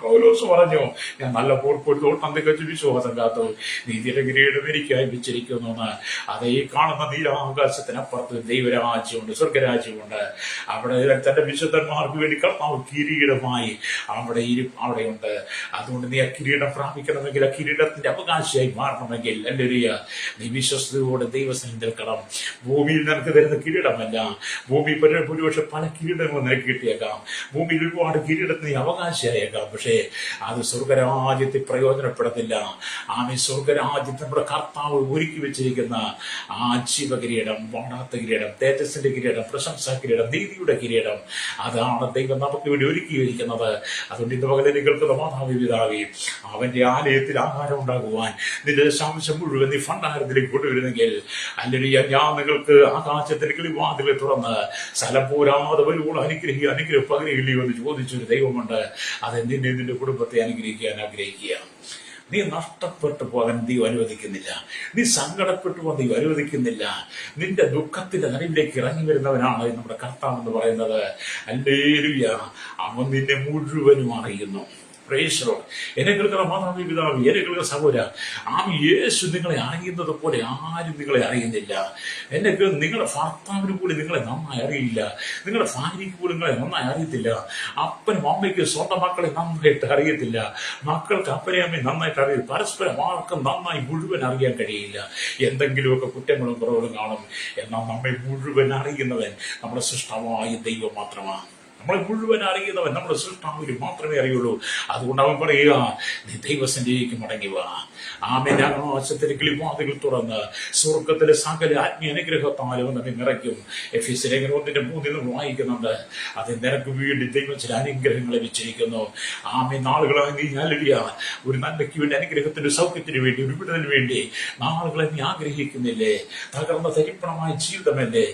പൗലോസ് പറഞ്ഞു, ഞാൻ നല്ല പോർപ്പൊഴുത്തോട്ടം തികച്ചു വിശ്വാസം കാത്തു, നീതിയുടെ കിരീടം എനിക്കായി വെച്ചിരിക്കുന്നു എന്ന്. അതേ കാണുന്ന നീലാകാശത്തിനപ്പുറത്ത് ദൈവരാജ്യമുണ്ട്, സ്വർഗരാജ്യമുണ്ട്. അവിടെ തന്റെ വിശുദ്ധന്മാർക്ക് വേണ്ടി കർത്താവ് കിരീടമായി അവിടെയുണ്ട്. അതുകൊണ്ട് നീ ആ കിരീടം പ്രാപിക്കണമെങ്കിൽ, ആ കിരീടത്തിന്റെ അവകാശിയായി മാറണമെങ്കിൽ, ഹല്ലേലൂയ, നീ വിശ്വസ്തയോടെ ദൈവസന്നിധിയിൽ നിൽക്കണം. ഭൂമിയിൽ നിനക്ക് തരുന്ന കിരീടമല്ല, ഭൂമി ഭൂരിപക്ഷം പല കിരീടങ്ങളും നിനക്ക് കിട്ടിയേക്കാം, ഭൂമിയിൽ ഒരുപാട് കിരീടത്തിന് നീ അവകാശിയായേക്കാം. പക്ഷേ അത് സ്വർഗരാജ്യത്തിൽ പ്രയോജനപ്പെടത്തില്ല. സ്വർഗരാജ്യത്ത് നമ്മുടെ കർത്താവ് ഒരുക്കി വെച്ചിരിക്കുന്ന ആ ജീവകിരീടം, വാടാത്ത കിരീടം, തേജസ്സിന്റെ കിരീടം, പ്രശംസാ കിരീടം, നീതിയുടെ കിരീടം, അതാണ് ദൈവം നമുക്ക് വേണ്ടി ഒരുക്കിയിരിക്കുന്നത്. അതുകൊണ്ട് ഇന്ന് പകരം കേൾക്കുന്ന മാതാവി, പിതാവി, അവന്റെ ആലയത്തിൽ ആഹാരം ഉണ്ടാകുവാൻ നിന്റെ ദശാംശം മുഴുവൻ നീ ഭണ്ഡാരത്തിലേക്ക് കൊണ്ടുവരുന്നെങ്കിൽ, അല്ലെങ്കിൽ ഞാൻ നിങ്ങൾക്ക് ആകാശത്തിന്റെ കിളിവാതിലെ തുറന്ന് സ്ഥലം പോരാതെ വരുമ്പോൾ അനുഗ്രഹം പകരുകയില്ലയോ എന്ന് ചോദിച്ചൊരു ദൈവമുണ്ട്. അതെന്തിന് നിന്റെ കുടുംബത്തെ അനുഗ്രഹിക്കാൻ ആഗ്രഹിക്കുക. നീ നഷ്ടപ്പെട്ടു പോകാൻ ദൈവം അനുവദിക്കുന്നില്ല. നീ സങ്കടപ്പെട്ടു പോകാൻ ദൈവം അനുവദിക്കുന്നില്ല. നിന്റെ ദുഃഖത്തിന്റെ നടുവിലേക്ക് ഇറങ്ങി വരുന്നവനാണ് നമ്മുടെ കർത്താവ് എന്ന് പറയുന്നത്. ഹല്ലേലൂയ. അവൻ നിന്നെ മുഴുവനും അറിയുന്നു. എന്നെ കേൾക്കുന്ന മാതാവി, പിതാവി, എന്നെ കേൾക്കുന്ന സഹോദര, യേശു നിങ്ങളെ അറിയുന്നത് പോലെ ആരും നിങ്ങളെ അറിയുന്നില്ല. നിങ്ങളുടെ ഭർത്താവിന് പോലും നിങ്ങളെ നന്നായി അറിയില്ല. നിങ്ങളുടെ ഭാര്യയ്ക്ക് പോലും നിങ്ങളെ നന്നായി അറിയത്തില്ല. അപ്പനും അമ്മയ്ക്ക് സ്വന്തം മക്കളെ നന്നായിട്ട് അറിയത്തില്ല. മക്കൾക്ക് അപ്പനെ അമ്മയും നന്നായിട്ട് അറിയില്ല. പരസ്പരം ആർക്കും നന്നായി മുഴുവൻ അറിയാൻ കഴിയില്ല. എന്തെങ്കിലുമൊക്കെ കുറ്റങ്ങളും കുറവുകളും കാണും. എന്നാൽ നമ്മെ മുഴുവൻ അറിയുന്നവൻ നമ്മുടെ സൃഷ്ടാവായ ദൈവം മാത്രമാണ്. നമ്മളെ മുഴുവൻ അറിയുന്നവൻ നമ്മുടെ സൃഷ്ടാവിന് മാത്രമേ അറിയുള്ളൂ. അതുകൊണ്ട് അവൻ പറയുക, നീ ദൈവസന്നിധിയിലേക്ക് മടങ്ങിവ. ആകാശത്തിലെ കിളിവാതിലുകൾ തുറന്ന് സ്വർഗത്തിലെ സകല ആത്മീയ അനുഗ്രഹത്താലും നമ്മെ നിറയ്ക്കും. എഫെസ്യ ലേഖനം 1:3 വായിക്കുന്നുണ്ട്. അത് നിനക്ക് വേണ്ടി ദൈവം ചില അനുഗ്രഹങ്ങളെ വെച്ചിരിക്കുന്നു. നാളുകളായി നീ ഹല്ലേലൂയ ഒരു നന്മയ്ക്ക് വേണ്ടി, അനുഗ്രഹത്തിന്റെ സൗഖ്യത്തിന് വേണ്ടി, ഒരു വിടുതലിന് വേണ്ടി നാളുകളെ നീ ആഗ്രഹിക്കുന്നില്ലേ? തകർന്ന തരിപ്പണമായ ജീവിതമല്ലേ?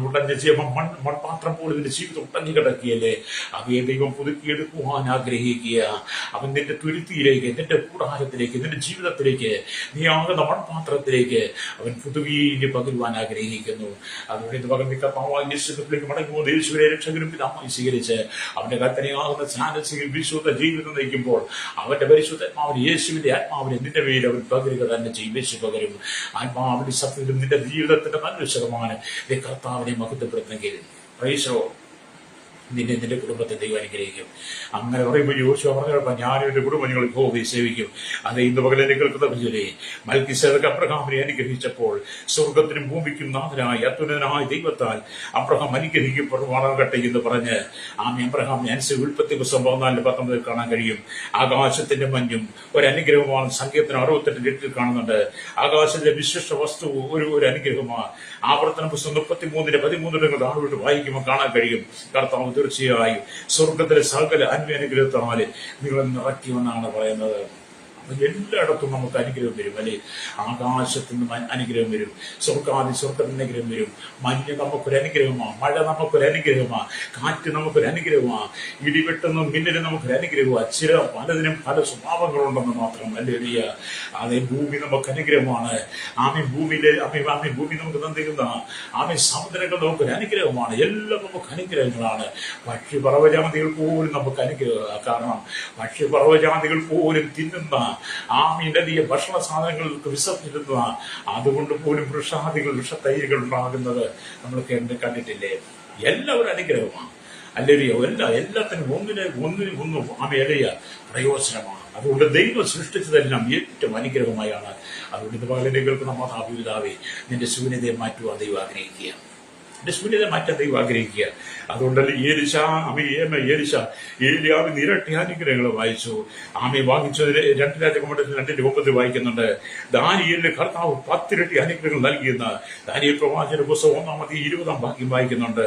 ഉടഞ്ഞ മൺപാത്രം പോലെ നിന്റെ ജീവിതം ഉടഞ്ഞു കിടക്കുക. കിടക്കിയല്ലേ, അവയെ ദൈവം പുതുക്കിയെടുക്കുവാൻ ആഗ്രഹിക്കുക. അവൻ നിന്റെ തുരുത്തിയിലേക്ക്, നിന്റെ കൂടാരത്തിലേക്ക്, നിന്റെ ജീവിതത്തിലേക്ക്, നീ ആകുന്ന മൺപാത്രത്തിലേക്ക് അവൻ പുതുവീഞ്ഞ് പകരുവാൻ ആഗ്രഹിക്കുന്നു. അതുകൊണ്ട് പകർന്നി യേശുവിലേക്ക് മടങ്ങുമ്പോൾ യേശുവിനെ രക്ഷകരും പിതാവായി സ്വീകരിച്ച് അവന്റെ കൽപ്പനയാകുന്ന സ്നാനത്തിൽ വിശുദ്ധ ജീവിതം നയിക്കുമ്പോൾ അവന്റെ പരിശുദ്ധാത്മാവിന്, യേശുവിന്റെ ആത്മാവിനെ നിന്റെ പേര് അവൻ പകരുക തന്നെ ചെയ്യും. യേശു പകരും. ആത്മാവിന്റെ സത്യത്തിലും നിന്റെ ജീവിതത്തിന്റെ നല്ലൊരു ശതമാനം നീ കർത്താവിനെ മഹത്വപ്പെടുത്തുന്നെങ്കിൽ നിന്റെ കുടുംബത്തെ ദൈവം അനുഗ്രഹിക്കും. അങ്ങനെ പറയുമ്പോൾ യോശുവ പറഞ്ഞപ്പോൾ ഞാൻ എന്റെ കുടുംബം നിങ്ങൾ യഹോവയെ സേവിക്കും. അത് ഇന്ന് പകലെ കേൾക്കുന്ന പ്രജലേ, മൽക്കീസേദെക്ക് അബ്രഹാമിനെ അനുഗ്രഹിച്ചപ്പോൾ സ്വർഗത്തിനും ഭൂമിക്കും നാഥനായ അത്യുന്നതനായ ദൈവത്താൽ അബ്രഹാം അനുഗ്രഹിക്കപ്പെടുവാനാകട്ടെ എന്ന് പറഞ്ഞ് അബ്രഹാം അനുസരിച്ച് ഉൽപ്പത്തി പുസ്തകം 14:19 കാണാൻ കഴിയും. ആകാശത്തിന്റെ മഞ്ഞും ഒരു അനുഗ്രഹമാണ്. സംഖ്യത്തിന് 68 കാണുന്നുണ്ട്. ആകാശത്തിന്റെ വിശിഷ്ട വസ്തു ഒരു അനുഗ്രഹമാണ്. ആവർത്തന പുസ്തകം 33:13 താഴോട്ട് വായിക്കുമ്പോൾ കാണാൻ കഴിയും. കർത്താവ് തീർച്ചയായും സ്വർഗത്തിലെ സകല അനുഗ്രഹത്താല് നിങ്ങൾ നിറയ്ക്കുമെന്നാണ് പറയുന്നത്. എല്ലായിടത്തും നമുക്ക് അനുഗ്രഹം വരും അല്ലെ. ആകാശത്തു നിന്ന് അനുഗ്രഹം വരും, സ്വർഗത്തിന് അനുഗ്രഹം വരും. മഞ്ഞ് നമുക്കൊരു അനുഗ്രഹമാണ്, മഴ നമുക്കൊരു അനുഗ്രഹമാണ്, കാറ്റ് നമുക്കൊരു അനുഗ്രഹമാണ്, ഇടിവെട്ടുന്ന മിന്നലും നമുക്കൊരു അനുഗ്രഹമാണ്. പലതിനും പല സ്വഭാവങ്ങളുണ്ടെന്ന് മാത്രം അല്ലേ. അതേ ഭൂമി നമുക്ക് അനുഗ്രഹമാണ്. ഭൂമി നമുക്ക് തന്നിരുന്ന സമുദ്രങ്ങൾ നമുക്കൊരു അനുഗ്രഹമാണ്. എല്ലാം നമുക്ക് അനുഗ്രഹങ്ങളാണ്. പക്ഷിപർവ്വജാതികൾ പോലും നമുക്ക് അനുഗ്രഹമാണ്. കാരണം പക്ഷിപർവ്വജാതികൾ പോലും തിന്നുന്ന വലിയ ഭക്ഷണ സാധനങ്ങൾക്ക് വിസർജിക്കുന്ന, അതുകൊണ്ട് പോലും വിഷത്തൈകൾ ഉണ്ടാകുന്നത് നമ്മൾ കണ്ടിട്ടില്ലേ. എല്ലാവരും അനുഗ്രഹമാണ് അല്ലയോ. എല്ലാത്തിനും ഒന്നിനും എളിയ പ്രയോജനമാണ്. അതുകൊണ്ട് ദൈവം സൃഷ്ടിച്ചതെല്ലാം ഏറ്റവും അനുഗ്രഹമായാണ്. അതുകൊണ്ട് ഇത് പകലിന്റെ കേൾക്കുന്ന മാതാപിതാവേ, നിന്റെ ശൂന്യതയെ മാറ്റുവാൻ ദൈവം ആഗ്രഹിക്കുക, എന്റെ ശൂന്യത മാറ്റാൻ ദൈവം ആഗ്രഹിക്കുക. അതുകൊണ്ടല്ലേ ഏലിയാവിന് ഇരട്ടി അനുഗ്രഹങ്ങൾ വായിച്ചു. വാങ്ങിച്ചതിന് 2 രാജകുമാരത്തിൽ 2:9 വായിക്കുന്നുണ്ട്. ദാനിയേലിന് കർത്താവ് 10 ഇരട്ടി അനുഗ്രഹങ്ങൾ നൽകിയെന്ന് ദാനിയേൽ പ്രവാചകന്റെ പുസ്തകം 1-20 വാക്യം വായിക്കുന്നുണ്ട്.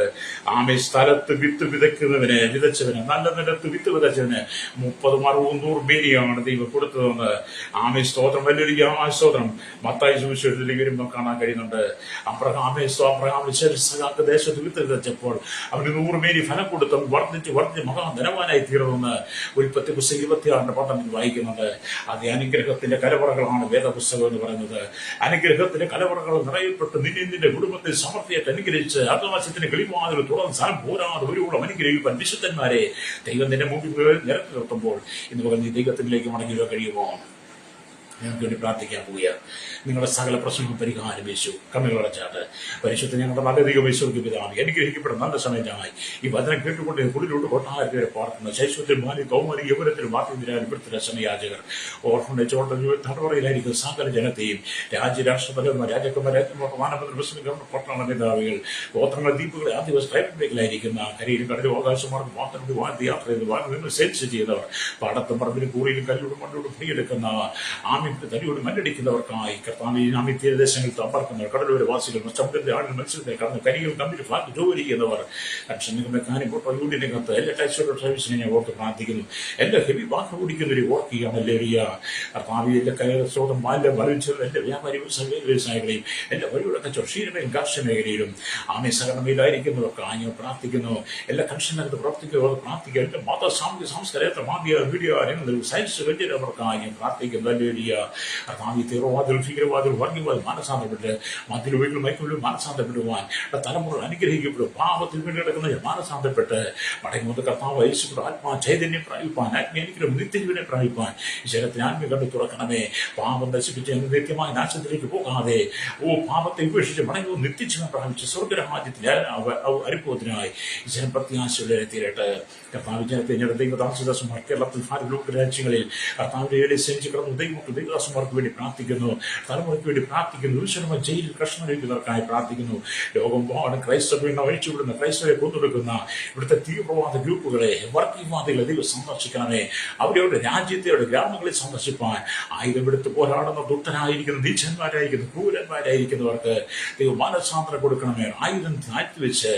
സ്ഥലത്ത് വിത്ത് വിതച്ചവന്, നല്ല നിലത്ത് വിത്ത് വിതച്ചവന് 30, 60, 100 മേനിയാണ് ദൈവം കൊടുത്തതെന്ന് സ്തോത്രം. വലിയൊരു സ്തോത്രം മത്തായി സുവിശേഷത്തിലേക്ക് വരുമ്പോൾ കാണാൻ കഴിയുന്നുണ്ട്. അബ്രഹാമിന് ദേശത്ത് വിത്ത് വിതച്ചപ്പോൾ അവന് 100 മേനി ഫലം കൊടുത്ത് വർദ്ധിച്ച് മഹാധനവാനായി തീർന്നെന്ന് ഉൽപ്പത്തി പുസ്തകം 26 വായിക്കുന്നുണ്ട്. അത് അനുഗ്രഹത്തിന്റെ കലവറകളാണ് വേദപുസ്തകം എന്ന് പറയുന്നത്. അനുഗ്രഹത്തിന്റെ കലവറകൾ നിറയപ്പെട്ട് നിന്റെ കുടുംബത്തിൽ സമൃദ്ധിയായിട്ട് അനുഗ്രഹിച്ച് ആകാശത്തിന്റെ കിളിവാതിൽ തുറന്ന് സ്ഥലം പോരാതെ ഒരുവോളം അനുഗ്രഹിക്കാൻ വിശുദ്ധന്മാരെ ദൈവം നിന്റെ മുമ്പിൽ നിരത്തി നിർത്തുമ്പോൾ ഇന്ന് പറഞ്ഞ് ദൈവത്തിലേക്ക് മടങ്ങി കഴിയുമോ? ഞങ്ങൾക്ക് വേണ്ടി പ്രാർത്ഥിക്കാൻ പോവുക. നിങ്ങളുടെ സകല പ്രശ്നങ്ങൾ പരിഹാരം യേശു കണ്ണുകളടച്ചാട്ട് പരിശുദ്ധ ഞങ്ങളുടെ നല്ല ദൈവം യേശുവിന്റെ പിതാവ് അനുഗ്രഹിക്കപ്പെടുന്ന നല്ല സമയമായി ഈ വചനം കേട്ടുകൊണ്ട് കുടിലോട്ട് കൊട്ടാരത്തിൽ വരെ പാർക്കുന്ന ശൈശവത്തിൽ മാലി കൗമാരി യൗവനത്തിൽ മാറ്റിന്തിരാൻ ഇവിടുത്തെ രസമയാചകർ ഓർഫണേജ് തടവറയിലായിരിക്കും സകല ജനത്തെയും രാജ്യരാഷ്ട്രപതിമാർ രാജകുമാരന്മാർ മാനപത്ര പ്രസിഡന്റ് പട്ടണ മേധാവികൾ ഗോത്രങ്ങൾ ദ്വീപുകളെ ആദിവാസി പ്രൈവറ്റ് മേഖലയിലായിരിക്കുന്ന കരയിലും കടലും അവകാശമാർക്കും മാത്രം വാർത്ത യാത്ര ചെയ്ത് വാഹനങ്ങൾ സെൻസ് ചെയ്തവർ പാടത്തും പറമ്പിലും കൂറിയിലും കല്ലോടും മണ്ണോടും പണിയെടുക്കുന്ന തടിയോട് മല്ലടിക്കുന്നവർക്കായി കർത്താവ് തീരദേശങ്ങളിൽ തമ്പർക്കുന്നവർ, കടലോര വാസികൾ, സമുദ്രത്തിലെ ആളുകൾ, മത്സ്യത്തെ കടന്ന് കരിയും കമ്പിൽ ഫ്ലാറ്റ് ജോലി ചെയ്യുന്നവർ, മെക്കാനിക് യൂണിയന്റെ കത്ത് എല്ലാ ടാക്സി സർവീസിനെ ഞാൻ ഓർത്ത് പ്രാർത്ഥിക്കുന്നു. എല്ലാ ഹെവി വാക്ക് ഓടിക്കുന്നവരെ ഓർക്കുകയാണല്ലേ കർത്താവ്. എല്ലാ കയറോടും മാലിന്യം വലിച്ചത് എല്ലാ വ്യാപാരി വ്യവസായികളെയും എല്ലാ വഴിയുടെ ക്ഷീരമേലും കാർഷിക മേഖലയിലും സഹകരണയിലായിരിക്കുന്നവർക്കായി ഞാൻ പ്രാർത്ഥിക്കുന്നു. എല്ലാ കൺഷനകത്ത് പ്രവർത്തിക്കുന്നവർ പ്രാർത്ഥിക്കുക. എല്ലാ മത സാമൂഹ്യ സാംസ്കാരിക മാധ്യമ മീഡിയ രംഗങ്ങളിൽ സയൻസ് വലിയവർക്കായി ഞാൻ പ്രാർത്ഥിക്കുന്നു. തീവ്രവാദികൾ, ഭീകരവാദികൾ, വർഗീയവാദികൾ മാനസാന്തരപ്പെട്ട് മദ്യലോഹികളും മയക്കുകളും മാനസാന്തരപ്പെടുവാൻ തലമുറ അനുഗ്രഹിക്കപ്പെടും. പാപത്തിൽ വീണ് കിടക്കുന്ന മാനസാന്തരപ്പെട്ട് മടങ്ങുന്നത് കർത്താവ് യേശുവിന്റെ ആത്മാ ചൈതന്യം പ്രാപിപ്പാൻ, ആത്മീയനിക്കും നിത്യജീവനെ പ്രാപിപ്പാൻ ഈ ശരീരത്തിന് ആത്മീയ കണ്ടു തുറക്കണമേ. പാപം നശിപ്പിച്ച് നിത്യമായ നാശത്തിലേക്ക് പോകാതെ പാപത്തെ ഉപേക്ഷിച്ച് മടങ്ങും നിത്യജീവൻ പ്രാപിച്ച് സ്വർഗരാജ്യത്തിൽ അനുഭവത്തിനായി ഈ ജനം പ്രത്യാശയുടെ തീരട്ടെ. കർത്താവ് ജനത്തെ ഞങ്ങളുടെ ദൈവദാസദാസന്മാർ കേരളത്തിൽ ഭാരത രാജ്യങ്ങളിൽ കർത്താവിന്റെ ഏഴ് സേവിച്ച് കിടന്നു ദൈവദാസന്മാർക്ക് വേണ്ടി പ്രാർത്ഥിക്കുന്നു. തലമുറയ്ക്ക് വേണ്ടി പ്രാർത്ഥിക്കുന്നു. ഈശ്വരമ ജയിലിൽ കഷ്ണമേൽക്കുന്നവർക്കായി പ്രാർത്ഥിക്കുന്നു. ലോകം ക്രൈസ്തവ അഴിച്ചുവിടുന്ന ക്രൈസ്തവരെ കൊന്നെടുക്കുന്ന ഇവിടുത്തെ തീവ്രവാദ ഗ്രൂപ്പുകളെ, വർഗീയവാദികളെ ദൈവം സന്ദർശിക്കണമേ. അവരുടെ രാജ്യത്തെ ഗ്രാമങ്ങളിൽ സന്ദർശിപ്പാൻ ആയുധമെടുത്ത് പോരാടുന്ന ദുഷ്ടനായിരിക്കുന്ന നീചന്മാരായിരിക്കുന്ന ക്രൂരന്മാരായിരിക്കുന്നവർക്ക് ദൈവം മാനസാന്തരം കൊടുക്കണമേ. ആയുധം താഴ്ത്തിവെച്ച്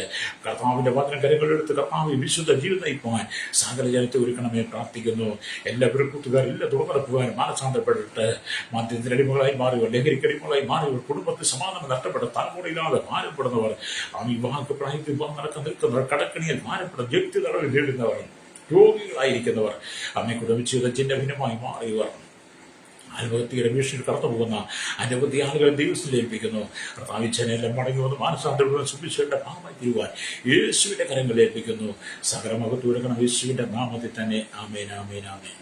കർത്താവിന്റെ വചനം കരങ്ങളെടുത്ത് കർത്താവ് വിശുദ്ധ ജീവിതം നയിപ്പാൻ സകല ജനത്തെ ഒരുക്കണമേ പ്രാർത്ഥിക്കുന്നു. എല്ലാ കൂട്ടുകാരും എല്ലാ തുറന്നടക്കുവാനും മാനസാന്തരപ്പെട്ട് നഷ്ടപ്പെട്ട് മദ്യത്തിനടിമകളായി മാറിയവർ, ലഹരിക്കടിമകളായി മാറിയവർ, കുടുംബത്തിൽ സമാധാനം നഷ്ടപ്പെട്ട് തലമുറയില്ലാതെ ഭാരപ്പെടുന്നവർ, വിവാഹക്ക് പ്രായത്തിൽ വിവാഹം നടക്കാൻ നിൽക്കുന്നവർ, കടക്കണിയിൽ ഭാരപ്പെടുന്ന വ്യക്തി തടവിൽ നേടുന്നവർ, രോഗികളായിരിക്കുന്നവർ, അമ്മയെ കുടുംബജീവിത ചിഹ്ന ഭിന്നമായി മാറിയവർ, ആത്മഹത്യയുടെ ഭീഷണി കടന്നു പോകുന്ന അനവധി ആളുകളെ ദൈവത്തിൽ ഏൽപ്പിക്കുന്നു. കർത്താവിച്ചനെല്ലാം മടങ്ങി വന്ന് മാനസാന്തരപ്പെടുന്ന സുവിശേഷന്റെ ഭാഗമായി തീരുവാൻ യേശുവിന്റെ കരങ്ങളിൽ ഏൽപ്പിക്കുന്നു. സകല മഹത്വം യേശുവിന്റെ നാമത്തിൽ തന്നെ. ആമേൻ, ആമേൻ, ആമേൻ.